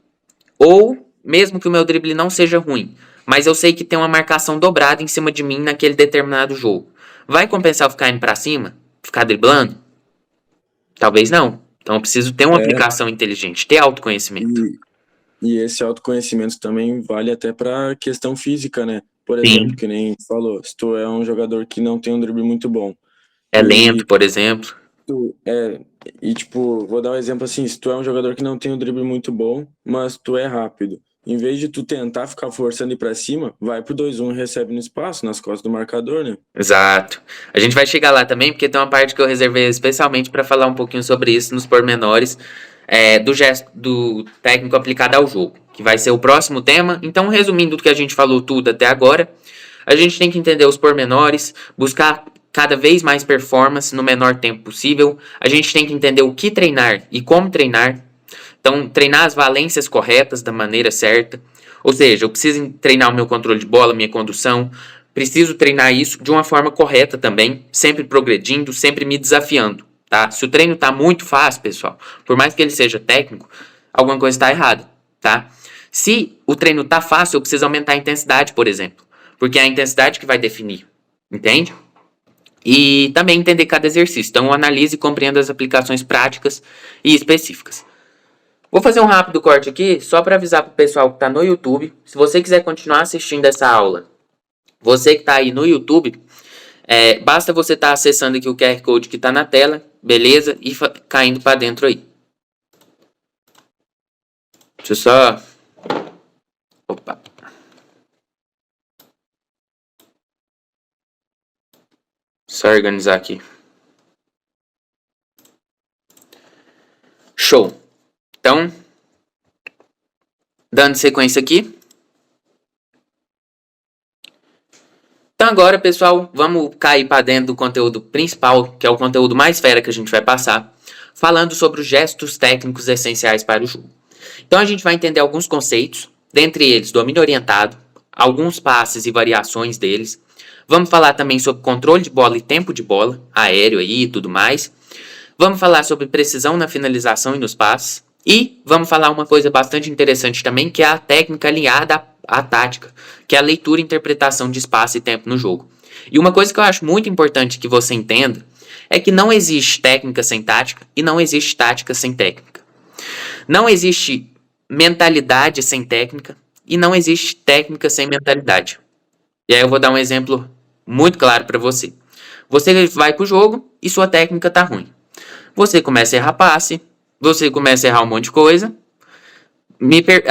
ou mesmo que o meu drible não seja ruim, mas eu sei que tem uma marcação dobrada em cima de mim naquele determinado jogo. Vai compensar eu ficar indo pra cima? Ficar driblando? Talvez não. Então eu preciso ter uma é, aplicação inteligente, ter autoconhecimento. e, e esse autoconhecimento também vale até para questão física, né? Por exemplo, Sim. que nem falou, se tu é um jogador que não tem um drible muito bom É lento, e por exemplo. tu é tipo, vou dar um exemplo assim, se tu é um jogador que não tem um drible muito bom, mas tu é rápido, em vez de tu tentar ficar forçando ir pra cima, vai pro 2-1 e recebe no espaço, nas costas do marcador, né? Exato. A gente vai chegar lá também, porque tem uma parte que eu reservei especialmente para falar um pouquinho sobre isso nos pormenores do gesto do técnico aplicado ao jogo, que vai ser o próximo tema. Então, resumindo o que a gente falou tudo até agora, a gente tem que entender os pormenores, buscar cada vez mais performance no menor tempo possível. A gente tem que entender o que treinar e como treinar. Então, treinar as valências corretas da maneira certa. Ou seja, eu preciso treinar o meu controle de bola, minha condução. Preciso treinar isso de uma forma correta também, sempre progredindo, sempre me desafiando, tá? Se o treino está muito fácil, pessoal, por mais que ele seja técnico, alguma coisa está errada, tá? Se o treino está fácil, eu preciso aumentar a intensidade, por exemplo, porque é a intensidade que vai definir, entende? E também entender cada exercício. Então, analise e compreenda as aplicações práticas e específicas. Vou fazer um rápido corte aqui, só para avisar para o pessoal que está no YouTube. Se você quiser continuar assistindo essa aula, você que está aí no YouTube, basta você estar acessando aqui o QR Code que está na tela, beleza? E caindo para dentro aí. Deixa eu só... Opa. Só organizar aqui. Show. Então, dando sequência aqui. Então agora, pessoal, vamos cair para dentro do conteúdo principal, que é o conteúdo mais fera que a gente vai passar, falando sobre os gestos técnicos essenciais para o jogo. Então a gente vai entender alguns conceitos, dentre eles domínio orientado, alguns passes e variações deles. Vamos falar também sobre controle de bola e tempo de bola, aéreo aí e tudo mais. Vamos falar sobre precisão na finalização e nos passes. E vamos falar uma coisa bastante interessante também, que é a técnica alinhada à tática, que é a leitura e interpretação de espaço e tempo no jogo. E uma coisa que eu acho muito importante que você entenda é que não existe técnica sem tática e não existe tática sem técnica. Não existe mentalidade sem técnica e não existe técnica sem mentalidade. E aí eu vou dar um exemplo muito claro para você. Você vai pro jogo e sua técnica tá ruim. Você começa a errar passe, você começa a errar um monte de coisa.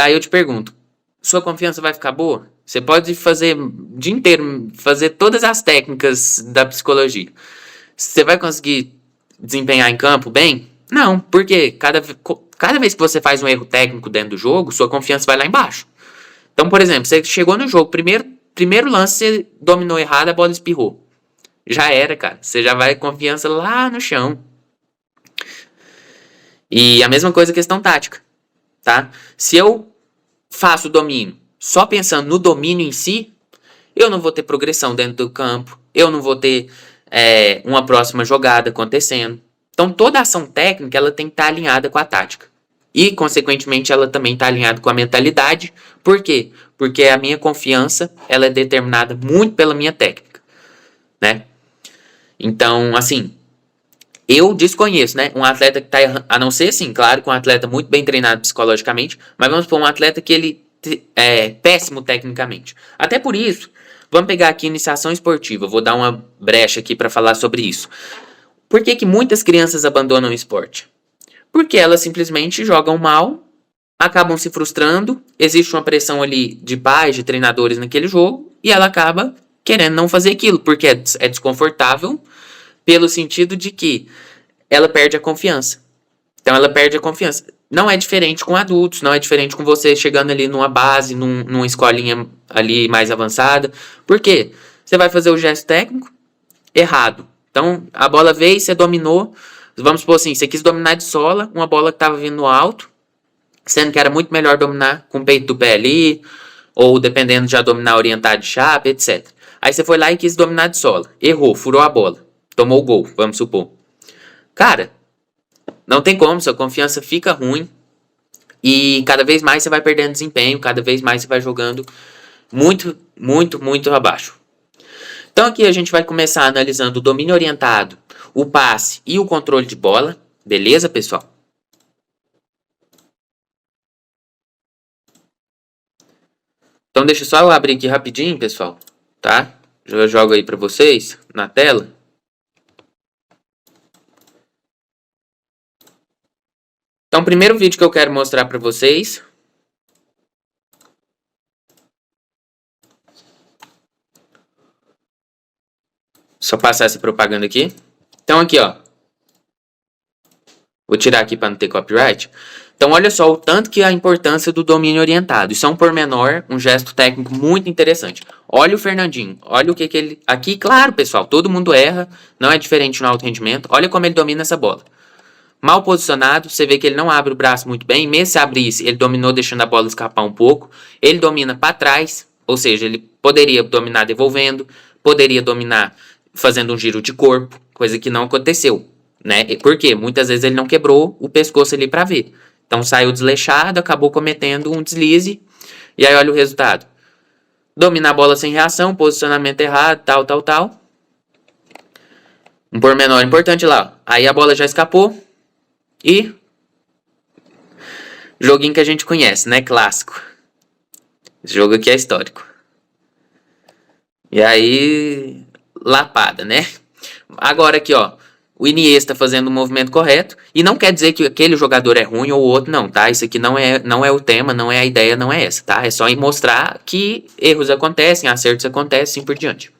Aí eu te pergunto, sua confiança vai ficar boa? Você pode fazer o dia inteiro, fazer todas as técnicas da psicologia. Você vai conseguir desempenhar em campo bem? Não, porque cada vez que você faz um erro técnico dentro do jogo, sua confiança vai lá embaixo. Então, por exemplo, você chegou no jogo, primeiro lance você dominou errado, a bola espirrou. Já era, cara. Você já vai com confiança lá no chão. E a mesma coisa questão tática, tá? Se eu faço o domínio só pensando no domínio em si, eu não vou ter progressão dentro do campo, eu não vou ter uma próxima jogada acontecendo. Então toda ação técnica ela tem que estar alinhada com a tática. E, consequentemente, ela também está alinhada com a mentalidade. Por quê? Porque a minha confiança ela é determinada muito pela minha técnica, né? Então, assim, eu desconheço, né? Um atleta que tá errando, a não ser, assim, claro, que um atleta muito bem treinado psicologicamente, mas vamos supor um atleta que ele é péssimo tecnicamente. Até por isso, vamos pegar aqui iniciação esportiva. Vou dar uma brecha aqui para falar sobre isso. Por que que muitas crianças abandonam o esporte? Porque elas simplesmente jogam mal, acabam se frustrando, existe uma pressão ali de pais, de treinadores naquele jogo, e ela acaba querendo não fazer aquilo, porque é desconfortável, pelo sentido de que ela perde a confiança. Então ela perde a confiança. Não é diferente com adultos, não é diferente com você chegando ali numa base, numa escolinha ali mais avançada. Por quê? Você vai fazer o gesto técnico errado. Então a bola veio, você dominou. Vamos supor assim, você quis dominar de sola, uma bola que estava vindo no alto, sendo que era muito melhor dominar com o peito do pé ali, ou dependendo já dominar orientado de chapa, etc. Aí você foi lá e quis dominar de sola. Errou, furou a bola. Tomou o gol, vamos supor. Cara, não tem como, sua confiança fica ruim. E cada vez mais você vai perdendo desempenho, cada vez mais você vai jogando muito, muito, muito abaixo. Então aqui a gente vai começar analisando o domínio orientado, o passe e o controle de bola. Beleza, pessoal? Então deixa só eu abrir aqui rapidinho, pessoal, tá? Já jogo aí para vocês na tela. Então o primeiro vídeo que eu quero mostrar para vocês só passar essa propaganda aqui. Então aqui, ó. Vou tirar aqui para não ter copyright. Então olha só o tanto que a importância do domínio orientado. Isso é um pormenor, um gesto técnico muito interessante. Olha o Fernandinho, olha o que ele... Aqui, claro, pessoal, todo mundo erra, não é diferente no alto rendimento. Olha como ele domina essa bola. Mal posicionado, você vê que ele não abre o braço muito bem. Mesmo se abrisse, ele dominou deixando a bola escapar um pouco. Ele domina para trás, ou seja, ele poderia dominar devolvendo, poderia dominar fazendo um giro de corpo, coisa que não aconteceu, né? Por quê? Muitas vezes ele não quebrou o pescoço ali para ver. Então saiu desleixado, acabou cometendo um deslize, e aí olha o resultado. Domina a bola sem reação, posicionamento errado, tal. Um pormenor importante lá, ó. Aí a bola já escapou, e joguinho que a gente conhece, né? Clássico. Esse jogo aqui é histórico. E aí, lapada, né? Agora aqui, ó. O Iniesta fazendo o movimento correto. E não quer dizer que aquele jogador é ruim ou o outro não, tá? Isso aqui não é o tema, não é a ideia, não é essa, tá? É só mostrar que erros acontecem, acertos acontecem, assim por diante.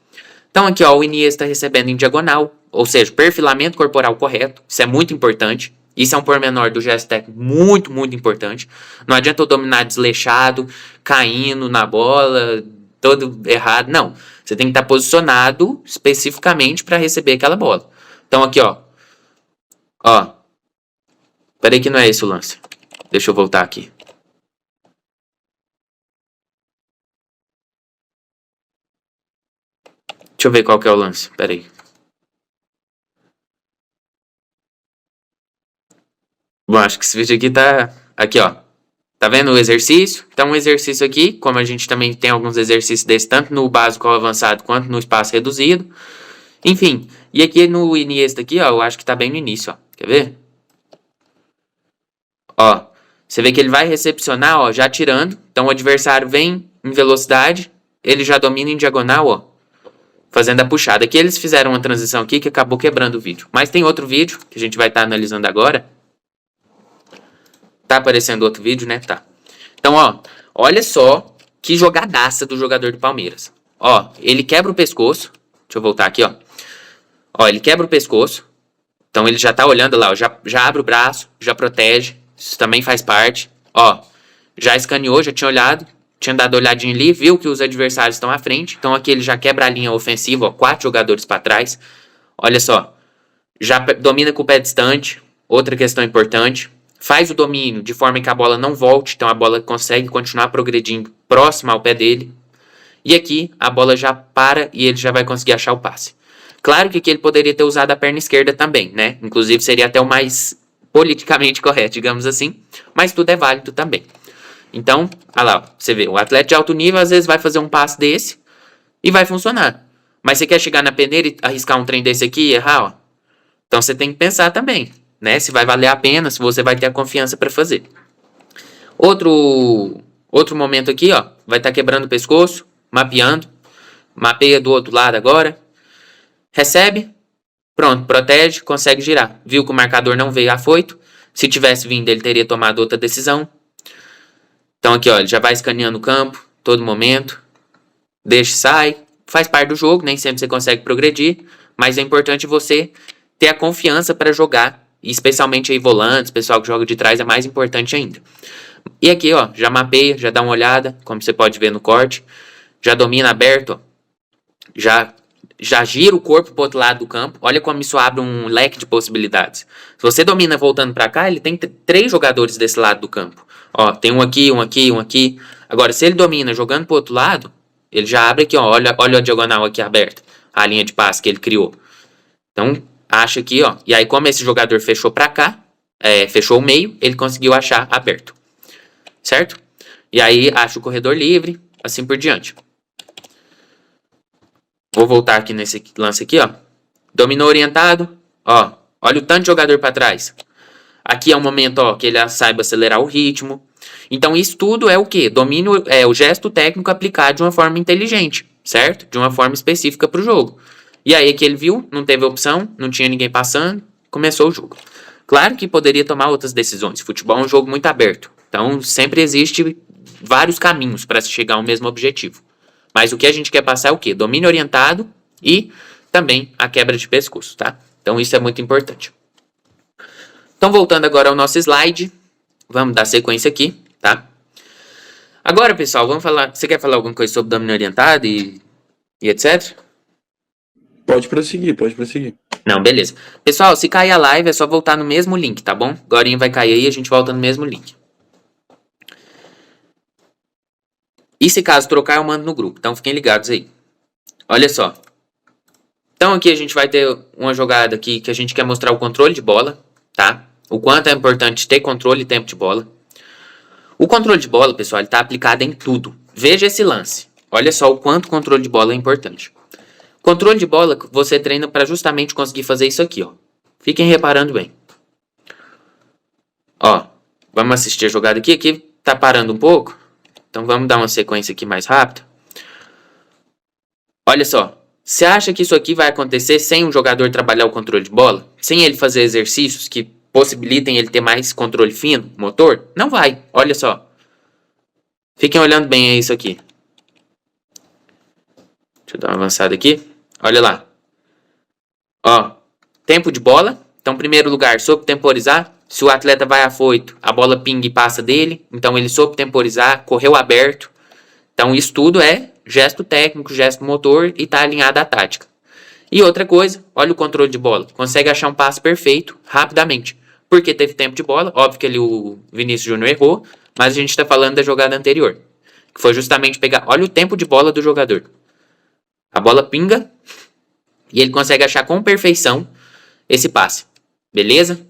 Então aqui, ó, o Iniesta recebendo em diagonal, ou seja, perfilamento corporal correto. Isso é muito importante. Isso é um pormenor do gesto técnico muito, muito importante. Não adianta eu dominar desleixado, caindo na bola, todo errado. Não. Você tem que estar posicionado especificamente para receber aquela bola. Então aqui, ó. Ó. Peraí que não é esse o lance. Deixa eu voltar aqui. Deixa eu ver qual que é o lance. Peraí. Bom, acho que esse vídeo aqui tá... Aqui, ó. Tá vendo o exercício? Então, um exercício aqui, como a gente também tem alguns exercícios desses, tanto no básico ao avançado, quanto no espaço reduzido. Enfim, e aqui no Iniesta aqui, ó, eu acho que tá bem no início, ó. Quer ver? Ó, você vê que ele vai recepcionar, ó, já tirando. Então, o adversário vem em velocidade, ele já domina em diagonal, ó. Fazendo a puxada. Aqui eles fizeram uma transição aqui que acabou quebrando o vídeo. Mas tem outro vídeo que a gente vai estar analisando agora. Tá aparecendo outro vídeo, né? Tá. Então, ó. Olha só que jogadaça do jogador do Palmeiras. Ó, ele quebra o pescoço. Deixa eu voltar aqui, ó. Ó, ele quebra o pescoço. Então, ele já tá olhando lá, ó. Já abre o braço, já protege. Isso também faz parte. Ó, já escaneou, já tinha olhado. tinha dado olhadinha ali, viu que os adversários estão à frente. Então aqui ele já quebra a linha ofensiva, ó, 4 jogadores para trás. Olha só, já domina com o pé distante. Outra questão importante. Faz o domínio de forma que a bola não volte, então a bola consegue continuar progredindo próxima ao pé dele. E aqui a bola já para e ele já vai conseguir achar o passe. Claro que aqui ele poderia ter usado a perna esquerda também, né? Inclusive seria até o mais politicamente correto, digamos assim. Mas tudo é válido também. Então, olha lá, você vê, o atleta de alto nível às vezes vai fazer um passe desse e vai funcionar. Mas você quer chegar na peneira e arriscar um trem desse aqui e errar, ó? Então você tem que pensar também, né? Se vai valer a pena, se você vai ter a confiança para fazer. Outro momento aqui, ó, vai estar quebrando o pescoço, mapeando, mapeia do outro lado agora, recebe, pronto, protege, consegue girar. Viu que o marcador não veio afoito, se tivesse vindo ele teria tomado outra decisão. Então aqui, ó, ele já vai escaneando o campo, todo momento, deixa, sai, faz parte do jogo, nem sempre você consegue progredir, mas é importante você ter a confiança para jogar, e especialmente aí volantes, pessoal que joga de trás é mais importante ainda. E aqui, ó, já mapeia, já dá uma olhada, como você pode ver no corte, já domina aberto, ó, já gira o corpo pro outro lado do campo. Olha como isso abre um leque de possibilidades. Se você domina voltando para cá, ele tem 3 jogadores desse lado do campo. Ó, tem um aqui, um aqui, um aqui. Agora, se ele domina jogando pro outro lado, ele já abre aqui, ó, olha a diagonal aqui aberta, a linha de passe que ele criou. Então, acha aqui, ó. E aí, como esse jogador fechou para cá, fechou o meio, ele conseguiu achar aberto. Certo? E aí, acha o corredor livre, assim por diante. Vou voltar aqui nesse lance aqui, ó. Dominou orientado, ó. Olha o tanto de jogador para trás. Aqui é um momento, ó, que ele saiba acelerar o ritmo. Então isso tudo é o quê? Domínio, é o gesto técnico aplicado de uma forma inteligente, certo? De uma forma específica para o jogo. E aí que ele viu, não teve opção, não tinha ninguém passando, começou o jogo. Claro que poderia tomar outras decisões. Futebol é um jogo muito aberto. Então sempre existe vários caminhos para se chegar ao mesmo objetivo. Mas o que a gente quer passar é o quê? Domínio orientado e também a quebra de pescoço, tá? Então isso é muito importante. Então voltando agora ao nosso slide, vamos dar sequência aqui, tá? Agora, pessoal, vamos falar. Você quer falar alguma coisa sobre domínio orientado e etc? Pode prosseguir, pode prosseguir. Não, beleza. Pessoal, se cair a live é só voltar no mesmo link, tá bom? Agora vai cair aí e a gente volta no mesmo link. E se caso trocar, eu mando no grupo, então fiquem ligados aí. Olha só. Então aqui a gente vai ter uma jogada aqui que a gente quer mostrar o controle de bola, tá? O quanto é importante ter controle e tempo de bola. O controle de bola, pessoal, ele tá aplicado em tudo. Veja esse lance. Olha só o quanto o controle de bola é importante. Controle de bola você treina para justamente conseguir fazer isso aqui, ó. Fiquem reparando bem. Ó, vamos assistir a jogada aqui. Aqui tá parando um pouco. Então vamos dar uma sequência aqui mais rápida. Olha só. Você acha que isso aqui vai acontecer sem um jogador trabalhar o controle de bola? Sem ele fazer exercícios que possibilitem ele ter mais controle fino, motor? Não vai. Olha só. Fiquem olhando bem a isso aqui. Deixa eu dar uma avançada aqui. Olha lá. Ó, tempo de bola. Então, primeiro lugar, soube temporizar. Se o atleta vai afoito, a bola pinga e passa dele. Então, ele soube temporizar, correu aberto. Então, isso tudo é gesto técnico, gesto motor e tá alinhado à tática. E outra coisa, olha o controle de bola. Consegue achar um passe perfeito, rapidamente. Porque teve tempo de bola. Óbvio que o Vinícius Júnior errou, mas a gente está falando da jogada anterior. Que foi justamente pegar... Olha o tempo de bola do jogador. A bola pinga e ele consegue achar com perfeição esse passe. Beleza?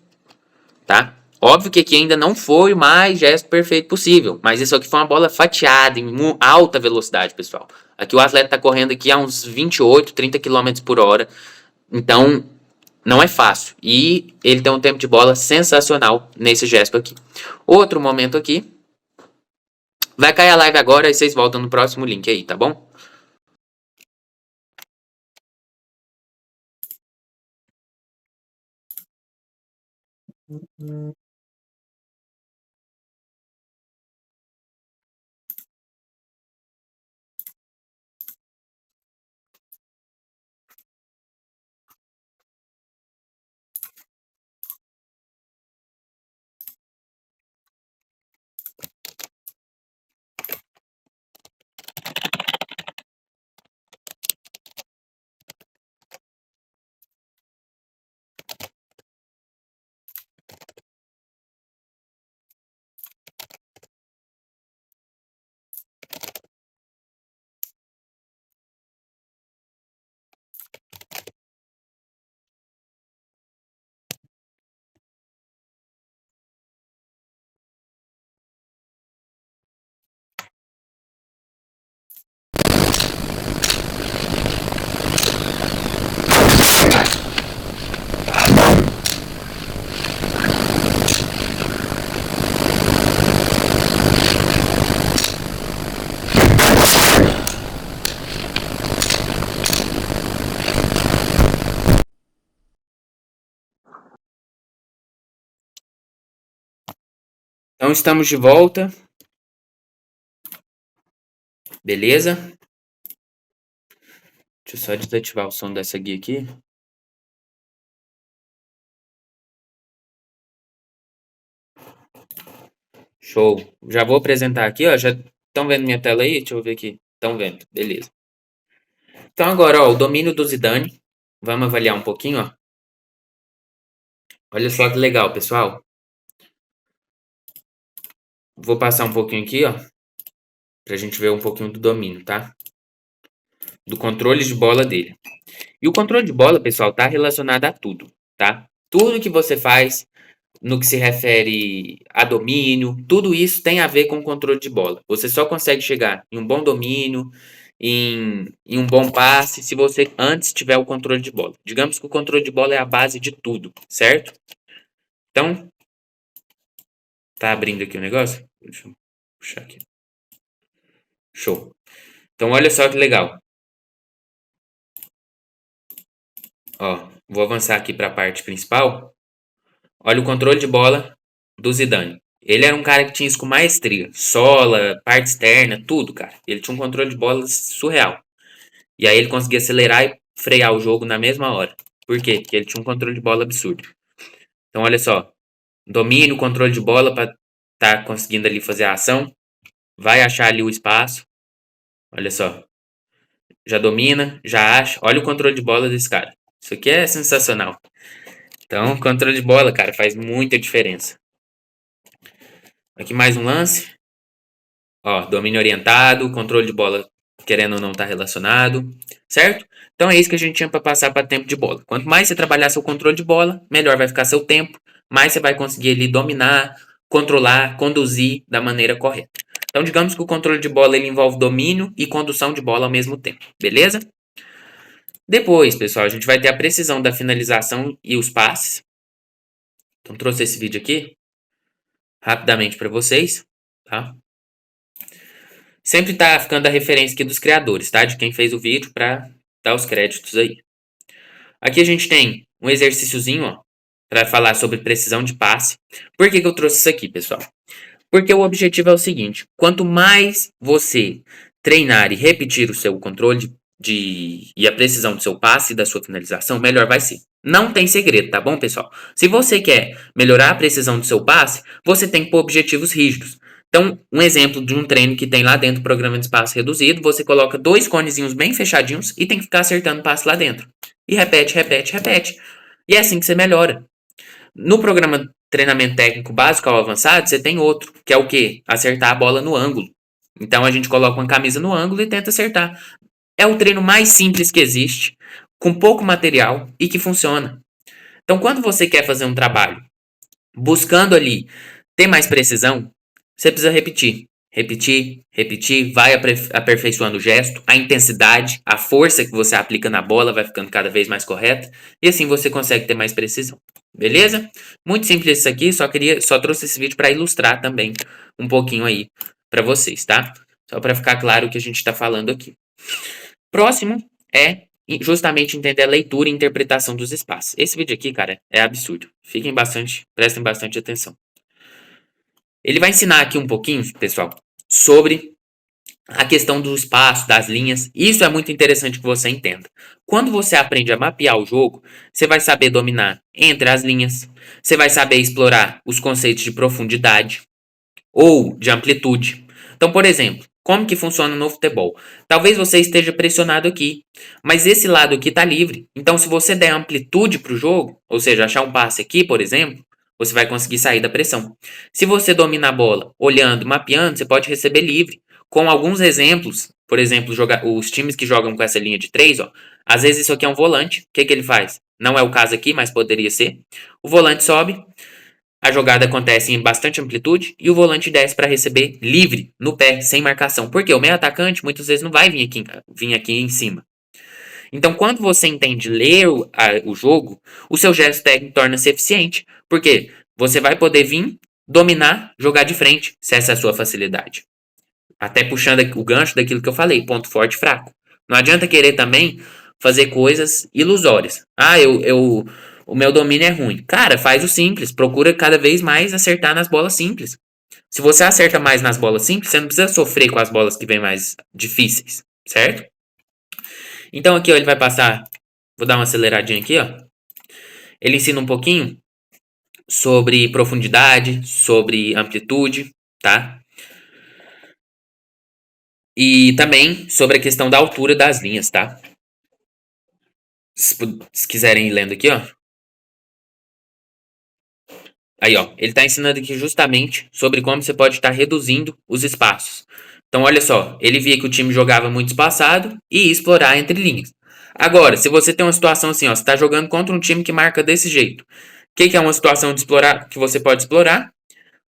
Tá? Óbvio que aqui ainda não foi o mais gesto perfeito possível, mas isso aqui foi uma bola fatiada em alta velocidade, pessoal. Aqui o atleta está correndo aqui a uns 28, 30 km por hora. Então, não é fácil. E ele tem um tempo de bola sensacional nesse gesto aqui. Outro momento aqui. Vai cair a live agora e vocês voltam no próximo link aí, tá bom? estamos de volta. Beleza? Deixa eu só desativar o som dessa guia aqui. Show. Já vou apresentar aqui, ó. Já estão vendo minha tela aí? Deixa eu ver aqui. Estão vendo. Beleza. Então agora, ó, o domínio do Zidane. Vamos avaliar um pouquinho, ó. Olha só que legal, pessoal. Vou passar um pouquinho aqui, ó, pra gente ver um pouquinho do domínio, tá? Do controle de bola dele. E o controle de bola, pessoal, tá relacionado a tudo, tá? Tudo que você faz no que se refere a domínio, tudo isso tem a ver com o controle de bola. Você só consegue chegar em um bom domínio, em um bom passe, se você antes tiver o controle de bola. Digamos que o controle de bola é a base de tudo, certo? Então, tá abrindo aqui o negócio? Deixa eu puxar aqui. Show. Então, olha só que legal. Ó, vou avançar aqui para a parte principal. Olha o controle de bola do Zidane. Ele era um cara que tinha isso com maestria. Sola, parte externa, tudo, cara. Ele tinha um controle de bola surreal. E aí ele conseguia acelerar e frear o jogo na mesma hora. Por quê? Porque ele tinha um controle de bola absurdo. Então, olha só. Domínio, controle de bola para tá conseguindo ali fazer a ação. Vai achar ali o espaço. Olha só. Já domina, já acha. Olha o controle de bola desse cara. Isso aqui é sensacional. Então, controle de bola, cara, faz muita diferença. Aqui mais um lance. Ó, domínio orientado, controle de bola querendo ou não tá relacionado, certo? Então é isso que a gente tinha para passar para tempo de bola. Quanto mais você trabalhar seu controle de bola, melhor vai ficar seu tempo, mais você vai conseguir ali dominar, controlar, conduzir da maneira correta. Então digamos que o controle de bola ele envolve domínio e condução de bola ao mesmo tempo, beleza? Depois, pessoal, a gente vai ter a precisão da finalização e os passes. Então trouxe esse vídeo aqui rapidamente para vocês, tá? Sempre tá ficando a referência aqui dos criadores, tá? De quem fez o vídeo para dar os créditos aí. Aqui a gente tem um exercíciozinho, ó, para falar sobre precisão de passe. Por que eu trouxe isso aqui, pessoal? Porque o objetivo é o seguinte: quanto mais você treinar e repetir o seu controle e a precisão do seu passe e da sua finalização, melhor vai ser. Não tem segredo, tá bom, pessoal? Se você quer melhorar a precisão do seu passe, você tem que pôr objetivos rígidos. Então, um exemplo de um treino que tem lá dentro do programa de espaço reduzido, você coloca 2 conezinhos bem fechadinhos e tem que ficar acertando o passe lá dentro. E repete, repete, repete. E é assim que você melhora. No programa treinamento técnico básico ao avançado, você tem outro, que é o quê? Acertar a bola no ângulo. Então a gente coloca uma camisa no ângulo e tenta acertar. É o treino mais simples que existe, com pouco material e que funciona. Então quando você quer fazer um trabalho buscando ali ter mais precisão, você precisa repetir. Repetir, repetir, vai aperfeiçoando o gesto, a intensidade, a força que você aplica na bola vai ficando cada vez mais correta e assim você consegue ter mais precisão. Beleza? Muito simples isso aqui, só trouxe esse vídeo para ilustrar também um pouquinho aí para vocês, tá? Só para ficar claro o que a gente está falando aqui. Próximo é justamente entender a leitura e interpretação dos espaços. Esse vídeo aqui, cara, é absurdo. Prestem bastante atenção. Ele vai ensinar aqui um pouquinho, pessoal, sobre a questão do espaço, das linhas. Isso é muito interessante que você entenda. Quando você aprende a mapear o jogo, você vai saber dominar entre as linhas, você vai saber explorar os conceitos de profundidade ou de amplitude. Então, por exemplo, como que funciona no futebol? Talvez você esteja pressionado aqui, mas esse lado aqui está livre. Então, se você der amplitude para o jogo, ou seja, achar um passe aqui, por exemplo, você vai conseguir sair da pressão. Se você domina a bola olhando, mapeando, você pode receber livre. Com alguns exemplos, por exemplo, os times que jogam com essa linha de 3, ó, às vezes isso aqui é um volante. O que ele faz? Não é o caso aqui, mas poderia ser. O volante sobe, a jogada acontece em bastante amplitude e o volante desce para receber livre, no pé, sem marcação. Porque o meio atacante muitas vezes não vai vir aqui em cima. Então, quando você entende ler o jogo, o seu gesto técnico torna-se eficiente. Porque você vai poder vir, dominar, jogar de frente, se essa é a sua facilidade. Até puxando o gancho daquilo que eu falei, ponto forte e fraco. Não adianta querer também fazer coisas ilusórias. O meu domínio é ruim. Cara, faz o simples. Procura cada vez mais acertar nas bolas simples. Se você acerta mais nas bolas simples, você não precisa sofrer com as bolas que vêm mais difíceis, certo? Então aqui, ó, ele vai passar, vou dar uma aceleradinha aqui, ó. Ele ensina um pouquinho sobre profundidade, sobre amplitude, tá? E também sobre a questão da altura das linhas, tá? Se quiserem ir lendo aqui, ó. Aí, ó, ele está ensinando aqui justamente sobre como você pode estar reduzindo os espaços. Então, olha só, ele via que o time jogava muito espaçado e ia explorar entre linhas. Agora, se você tem uma situação assim, ó, você está jogando contra um time que marca desse jeito. O que é uma situação de explorar que você pode explorar?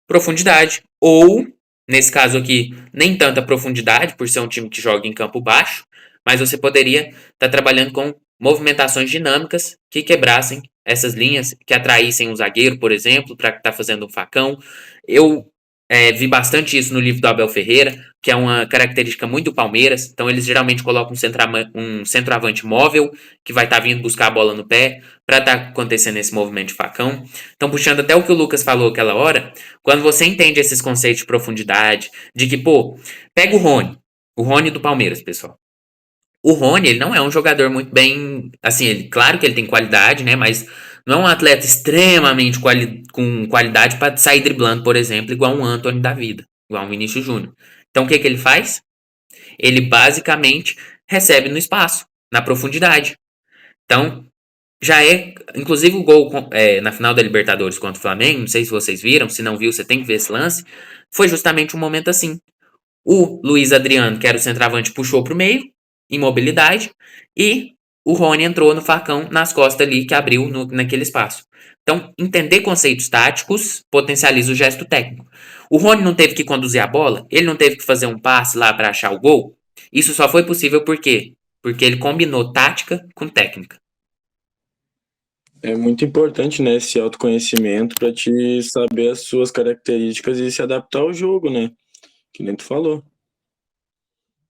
Profundidade. Ou, nesse caso aqui, nem tanta profundidade, por ser um time que joga em campo baixo, mas você poderia estar trabalhando com movimentações dinâmicas que quebrassem essas linhas, que atraíssem um zagueiro, por exemplo, para estar fazendo um facão. Eu vi bastante isso no livro do Abel Ferreira, que é uma característica muito do Palmeiras. Então, eles geralmente colocam um centroavante móvel, que vai estar vindo buscar a bola no pé, para estar acontecendo esse movimento de facão. Então, puxando até o que o Lucas falou aquela hora, quando você entende esses conceitos de profundidade, de que, pô, pega o Rony do Palmeiras, pessoal. O Rony, ele não é um jogador muito bem, assim, claro que ele tem qualidade, né, mas não é um atleta extremamente com qualidade para sair driblando, por exemplo, igual um Antony da vida, igual um Vinícius Júnior. Então, o que que ele faz? Ele basicamente recebe no espaço, na profundidade. Então, já é, inclusive o gol na final da Libertadores contra o Flamengo, não sei se vocês viram, se não viu, você tem que ver esse lance, foi justamente um momento assim. O Luiz Adriano, que era o centroavante, puxou pro meio, imobilidade, e o Rony entrou no facão nas costas ali, que abriu naquele espaço. Então, entender conceitos táticos potencializa o gesto técnico. O Rony não teve que conduzir a bola, ele não teve que fazer um passe lá para achar o gol. Isso só foi possível por quê? Porque ele combinou tática com técnica. É muito importante, né, esse autoconhecimento para te saber as suas características e se adaptar ao jogo, né? Que nem tu falou.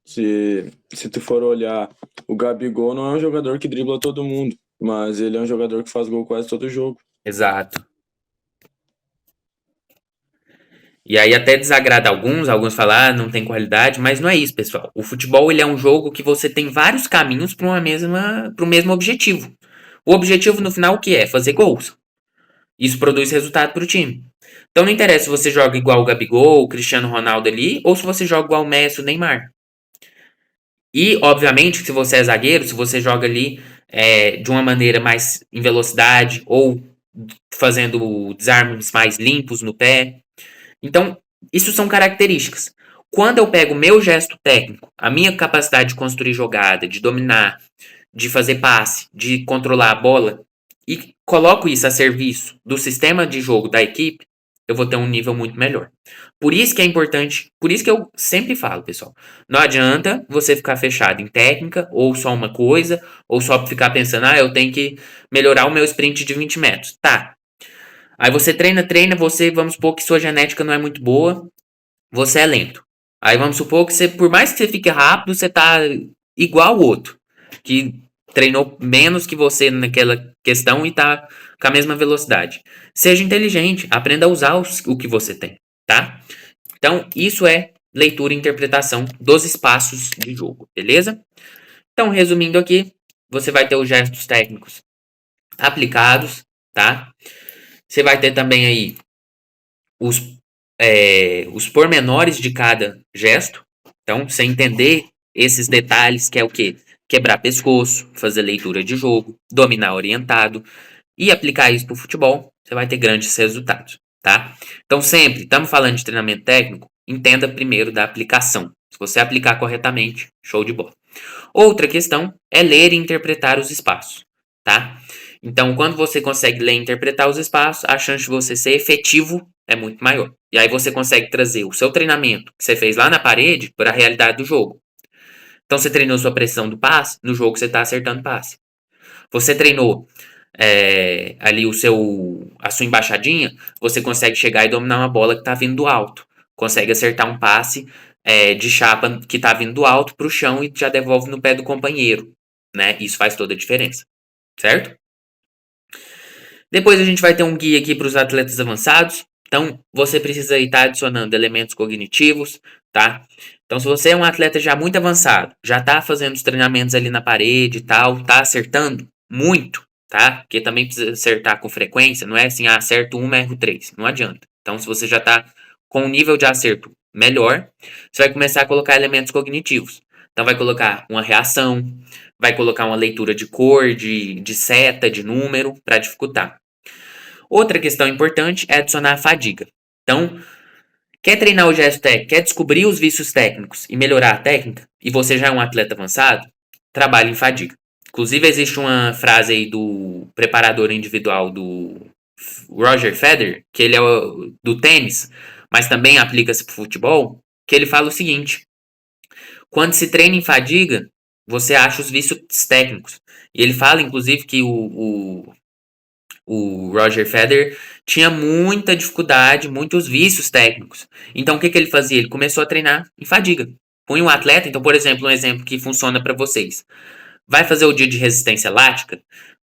Se tu for olhar, o Gabigol não é um jogador que dribla todo mundo, mas ele é um jogador que faz gol quase todo jogo. Exato. E aí até desagrada alguns falam, ah, não tem qualidade, mas não é isso, pessoal. O futebol ele é um jogo que você tem vários caminhos para o mesmo objetivo. O objetivo no final o que é? Fazer gols. Isso produz resultado para o time. Então não interessa se você joga igual o Gabigol, o Cristiano Ronaldo ali, ou se você joga igual o Messi, o Neymar. E, obviamente, se você é zagueiro, se você joga ali de uma maneira mais em velocidade ou fazendo desarmes mais limpos no pé. Então, isso são características. Quando eu pego o meu gesto técnico, a minha capacidade de construir jogada, de dominar, de fazer passe, de controlar a bola, e coloco isso a serviço do sistema de jogo da equipe, eu vou ter um nível muito melhor. Por isso que é importante, por isso que eu sempre falo, pessoal, não adianta você ficar fechado em técnica, ou só uma coisa, ou só ficar pensando, ah, eu tenho que melhorar o meu sprint de 20 metros. Tá. Aí você treina, você, vamos supor que sua genética não é muito boa, você é lento. Aí vamos supor que você, por mais que você fique rápido, você tá igual o outro, que treinou menos que você naquela questão e tá com a mesma velocidade. Seja inteligente, aprenda a usar o que você tem, tá? Então, isso é leitura e interpretação dos espaços de jogo, beleza? Então, resumindo aqui, você vai ter os gestos técnicos aplicados, tá? Você vai ter também aí os, os pormenores de cada gesto. Então, você entender esses detalhes, que é o quê? Quebrar pescoço, fazer leitura de jogo, dominar orientado e aplicar isso para o futebol, você vai ter grandes resultados, tá? Então, sempre, estamos falando de treinamento técnico, entenda primeiro da aplicação. Se você aplicar corretamente, show de bola. Outra questão é ler e interpretar os espaços, tá? Então, quando você consegue ler e interpretar os espaços, a chance de você ser efetivo é muito maior. E aí você consegue trazer o seu treinamento que você fez lá na parede para a realidade do jogo. Então, você treinou sua precisão do passe, no jogo você está acertando passe. Você treinou ali a sua embaixadinha, você consegue chegar e dominar uma bola que está vindo do alto. Consegue acertar um passe de chapa que está vindo do alto para o chão e já devolve no pé do companheiro. Né? Isso faz toda a diferença. Certo? Depois a gente vai ter um guia aqui para os atletas avançados. Então, você precisa estar adicionando elementos cognitivos, tá? Então, se você é um atleta já muito avançado, já tá fazendo os treinamentos ali na parede e tal, tá acertando muito, tá? Porque também precisa acertar com frequência, não é assim, acerto uma, erro três, não adianta. Então, se você já tá com um nível de acerto melhor, você vai começar a colocar elementos cognitivos. Então, vai colocar uma reação, vai colocar uma leitura de cor, de seta, de número, para dificultar. Outra questão importante é adicionar a fadiga. Então, quer treinar o gesto técnico, quer descobrir os vícios técnicos e melhorar a técnica, e você já é um atleta avançado, trabalhe em fadiga. Inclusive, existe uma frase aí do preparador individual do Roger Federer, que ele é do tênis, mas também aplica-se para o futebol, que ele fala o seguinte: quando se treina em fadiga, você acha os vícios técnicos. E ele fala, inclusive, que o Roger Federer tinha muita dificuldade, muitos vícios técnicos. Então, o que ele fazia? Ele começou a treinar em fadiga. Põe um atleta, então, por exemplo, um exemplo que funciona para vocês. Vai fazer o dia de resistência lática,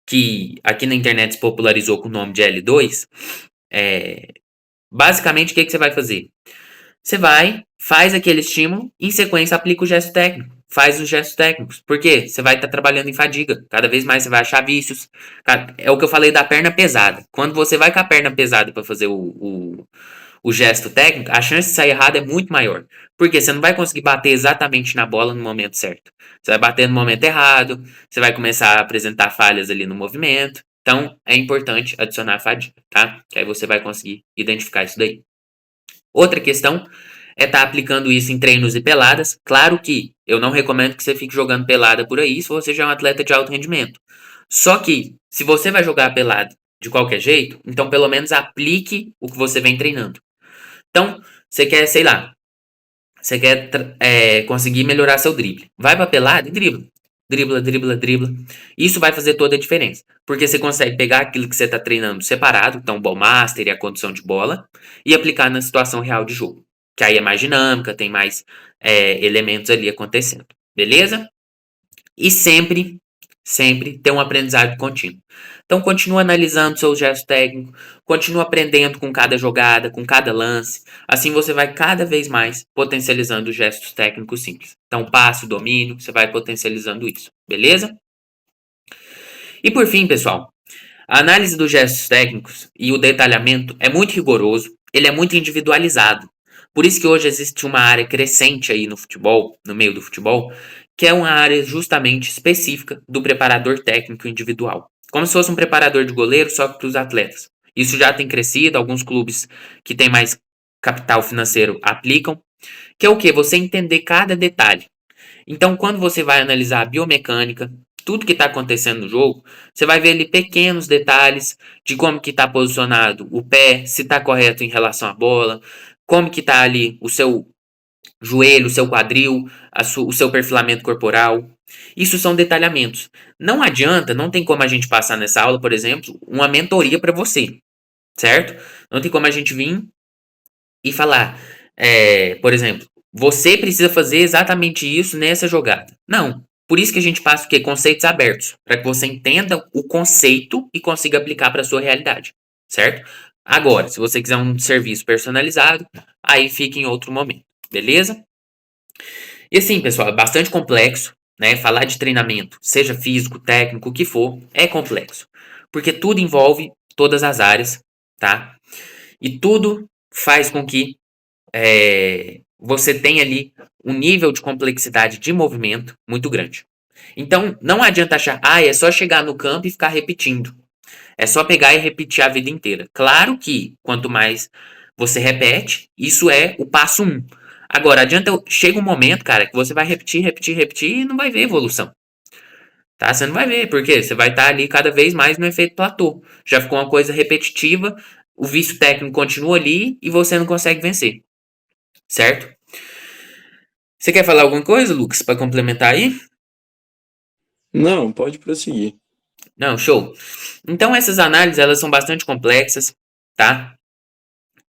que aqui na internet se popularizou com o nome de L2. Basicamente, o que você vai fazer? Você vai, faz aquele estímulo, em sequência aplica o gesto técnico. Faz os gestos técnicos. Por quê? Você vai estar trabalhando em fadiga. Cada vez mais você vai achar vícios. É o que eu falei da perna pesada. Quando você vai com a perna pesada para fazer o gesto técnico, a chance de sair errado é muito maior. Porque você não vai conseguir bater exatamente na bola no momento certo. Você vai bater no momento errado, você vai começar a apresentar falhas ali no movimento. Então, é importante adicionar a fadiga, tá? Que aí você vai conseguir identificar isso daí. Outra questão é estar aplicando isso em treinos e peladas. Claro que eu não recomendo que você fique jogando pelada por aí se você já é um atleta de alto rendimento. Só que, se você vai jogar pelada de qualquer jeito, então pelo menos aplique o que você vem treinando. Então, você quer, sei lá, você quer conseguir melhorar seu drible. Vai pra pelada e dribla. Dribla, dribla, dribla. Isso vai fazer toda a diferença. Porque você consegue pegar aquilo que você está treinando separado, então o ball master e a condição de bola, e aplicar na situação real de jogo. Que aí é mais dinâmica, tem mais elementos ali acontecendo. Beleza? E sempre, sempre ter um aprendizado contínuo. Então, continua analisando seus gestos técnicos, continua aprendendo com cada jogada, com cada lance. Assim você vai cada vez mais potencializando os gestos técnicos simples. Então, passo, domínio, você vai potencializando isso. Beleza? E por fim, pessoal, a análise dos gestos técnicos e o detalhamento é muito rigoroso, ele é muito individualizado. Por isso que hoje existe uma área crescente aí no futebol, no meio do futebol, que é uma área justamente específica do preparador técnico individual. Como se fosse um preparador de goleiro, só que para os atletas. Isso já tem crescido, alguns clubes que têm mais capital financeiro aplicam, que é o que? Você entender cada detalhe. Então, quando você vai analisar a biomecânica, tudo que está acontecendo no jogo, você vai ver ali pequenos detalhes de como que está posicionado o pé, se está correto em relação à bola, como que está ali o seu joelho, o seu quadril, o seu perfilamento corporal. Isso são detalhamentos. Não adianta, não tem como a gente passar nessa aula, por exemplo, uma mentoria para você, certo? Não tem como a gente vir e falar, por exemplo, você precisa fazer exatamente isso nessa jogada. Não. Por isso que a gente passa o quê? Conceitos abertos, para que você entenda o conceito e consiga aplicar para a sua realidade, certo? Agora, se você quiser um serviço personalizado, aí fica em outro momento, beleza? E assim, pessoal, é bastante complexo, né? Falar de treinamento, seja físico, técnico, o que for, é complexo, porque tudo envolve todas as áreas, tá? E tudo faz com que você tenha ali um nível de complexidade de movimento muito grande. Então, não adianta achar, é só chegar no campo e ficar repetindo. É só pegar e repetir a vida inteira. Claro que quanto mais você repete, isso é o passo 1. Agora, chega um momento, cara, que você vai repetir, repetir, repetir e não vai ver evolução. Tá? Você não vai ver, porque você vai estar ali cada vez mais no efeito platô. Já ficou uma coisa repetitiva, o vício técnico continua ali e você não consegue vencer. Certo? Você quer falar alguma coisa, Lucas, para complementar aí? Não, pode prosseguir. Não, show. Então essas análises elas são bastante complexas, tá?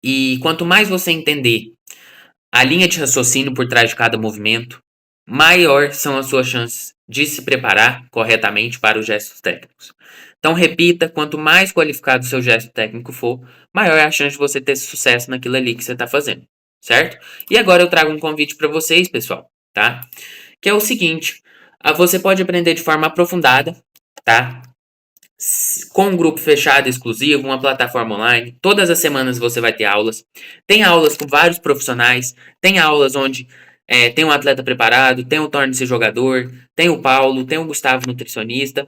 E quanto mais você entender a linha de raciocínio por trás de cada movimento, maior são as suas chances de se preparar corretamente para os gestos técnicos. Então, repita, quanto mais qualificado o seu gesto técnico for, maior é a chance de você ter sucesso naquilo ali que você está fazendo, certo? E agora eu trago um convite para vocês, pessoal, tá? Que é o seguinte, você pode aprender de forma aprofundada, tá? Com um grupo fechado exclusivo, uma plataforma online. Todas as semanas você vai ter aulas. Tem aulas com vários profissionais. Tem aulas onde tem um atleta preparado, tem o Torne-se Jogador, tem o Paulo, tem o Gustavo Nutricionista.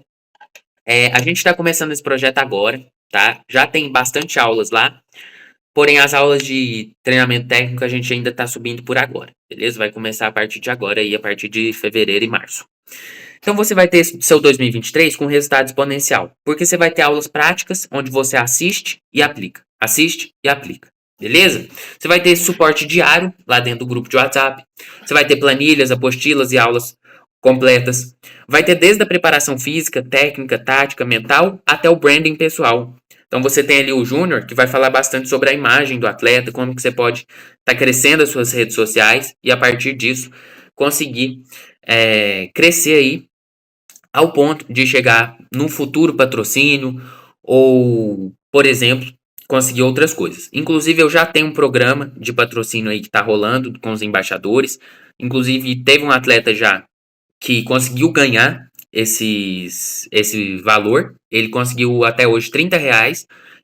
A gente está começando esse projeto agora, tá? Já tem bastante aulas lá. Porém, as aulas de treinamento técnico a gente ainda está subindo por agora, beleza? Vai começar a partir de agora e a partir de fevereiro e março. Então você vai ter seu 2023 com resultado exponencial, porque você vai ter aulas práticas onde você assiste e aplica, beleza? Você vai ter esse suporte diário lá dentro do grupo de WhatsApp, você vai ter planilhas, apostilas e aulas completas, vai ter desde a preparação física, técnica, tática, mental, até o branding pessoal. Então você tem ali o Júnior, que vai falar bastante sobre a imagem do atleta, como que você pode estar crescendo as suas redes sociais e a partir disso conseguir crescer aí ao ponto de chegar num futuro patrocínio ou, por exemplo, conseguir outras coisas. Inclusive, eu já tenho um programa de patrocínio aí que tá rolando com os embaixadores. Inclusive, teve um atleta já que conseguiu ganhar esse valor. Ele conseguiu até hoje R$ 30.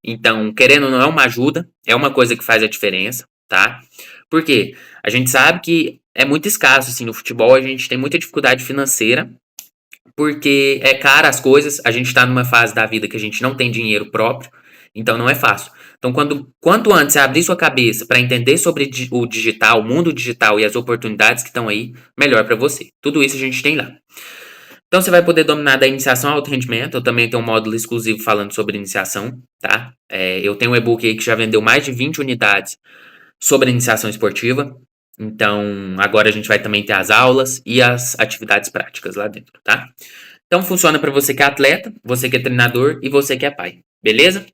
Então, querendo ou não, é uma ajuda, é uma coisa que faz a diferença, tá? Por quê? A gente sabe que é muito escasso, assim, no futebol, a gente tem muita dificuldade financeira, porque é cara as coisas, a gente tá numa fase da vida que a gente não tem dinheiro próprio, então não é fácil. Então, quanto antes você abrir sua cabeça para entender sobre o digital, o mundo digital e as oportunidades que estão aí, melhor para você. Tudo isso a gente tem lá. Então, você vai poder dominar da iniciação ao alto rendimento. Eu também tenho um módulo exclusivo falando sobre iniciação, tá? Eu tenho um e-book aí que já vendeu mais de 20 unidades sobre iniciação esportiva. Então, agora a gente vai também ter as aulas e as atividades práticas lá dentro, tá? Então, funciona para você que é atleta, você que é treinador e você que é pai, beleza?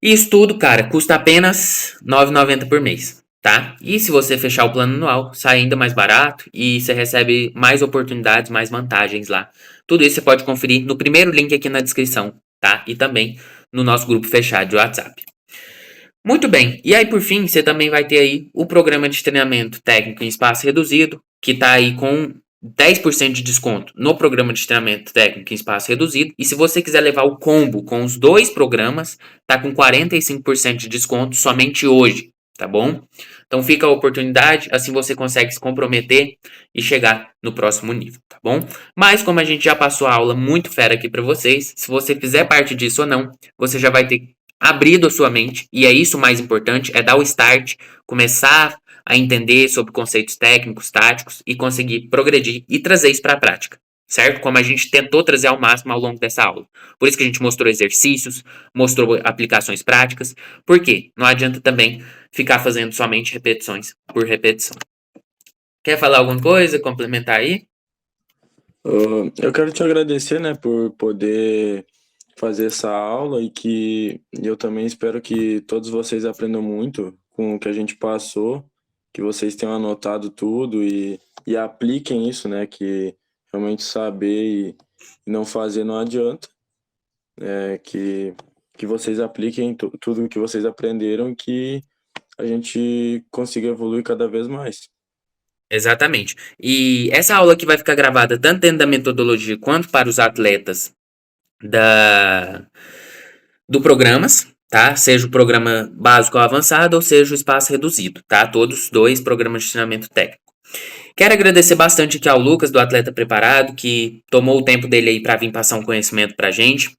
E isso tudo, cara, custa apenas R$ 9,90 por mês, tá? E se você fechar o plano anual, sai ainda mais barato e você recebe mais oportunidades, mais vantagens lá. Tudo isso você pode conferir no primeiro link aqui na descrição, tá? E também no nosso grupo fechado de WhatsApp. Muito bem, e aí por fim, você também vai ter aí o programa de treinamento técnico em espaço reduzido, que está aí com 10% de desconto no programa de treinamento técnico em espaço reduzido. E se você quiser levar o combo com os dois programas, tá com 45% de desconto somente hoje, tá bom? Então fica a oportunidade, assim você consegue se comprometer e chegar no próximo nível, tá bom? Mas como a gente já passou a aula muito fera aqui para vocês, se você fizer parte disso ou não, você já vai ter abrido a sua mente, e é isso o mais importante, é dar o start, começar a entender sobre conceitos técnicos, táticos e conseguir progredir e trazer isso para a prática, certo? Como a gente tentou trazer ao máximo ao longo dessa aula. Por isso que a gente mostrou exercícios, mostrou aplicações práticas, porque não adianta também ficar fazendo somente repetições por repetição. Quer falar alguma coisa, complementar aí? Eu quero te agradecer, né, por poder fazer essa aula e que eu também espero que todos vocês aprendam muito com o que a gente passou, que vocês tenham anotado tudo e apliquem isso, né, que realmente saber e não fazer não adianta, que vocês apliquem tudo o que vocês aprenderam e que a gente consiga evoluir cada vez mais. Exatamente. E essa aula aqui vai ficar gravada tanto dentro da metodologia quanto para os atletas do programas, tá? Seja o programa básico ou avançado, ou seja o espaço reduzido, tá? Todos dois programas de treinamento técnico. Quero agradecer bastante aqui ao Lucas, do Atleta Preparado, que tomou o tempo dele aí para vir passar um conhecimento pra gente.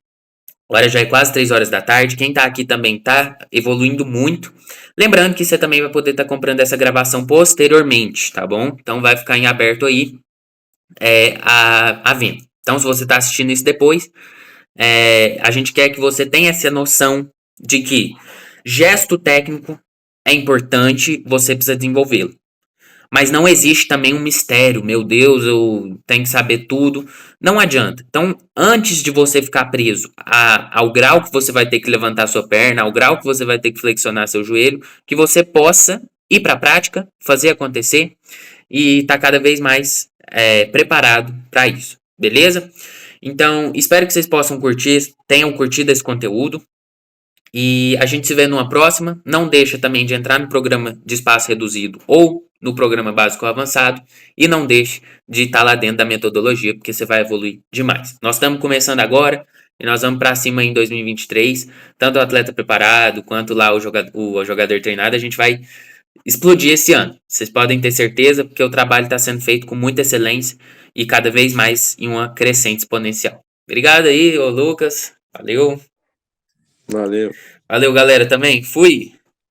Agora já é quase 3 horas da tarde. Quem tá aqui também tá evoluindo muito. Lembrando que você também vai poder estar comprando essa gravação posteriormente, tá bom? Então vai ficar em aberto aí a venda. Então, se você tá assistindo isso depois, a gente quer que você tenha essa noção de que gesto técnico é importante, você precisa desenvolvê-lo. Mas não existe também um mistério, meu Deus, eu tenho que saber tudo. Não adianta. Então, antes de você ficar preso ao grau que você vai ter que levantar sua perna, ao grau que você vai ter que flexionar seu joelho, que você possa ir para a prática, fazer acontecer e tá cada vez mais preparado para isso, beleza? Então, espero que vocês possam curtir, tenham curtido esse conteúdo. E a gente se vê numa próxima. Não deixa também de entrar no programa de espaço reduzido ou no programa básico ou avançado. E não deixe de estar lá dentro da metodologia, porque você vai evoluir demais. Nós estamos começando agora e nós vamos para cima em 2023. Tanto o atleta preparado quanto lá o jogador treinado, a gente vai explodir esse ano. Vocês podem ter certeza, porque o trabalho está sendo feito com muita excelência e cada vez mais em uma crescente exponencial. Obrigado aí, ô Lucas. Valeu. Valeu. Valeu, galera, também. Fui!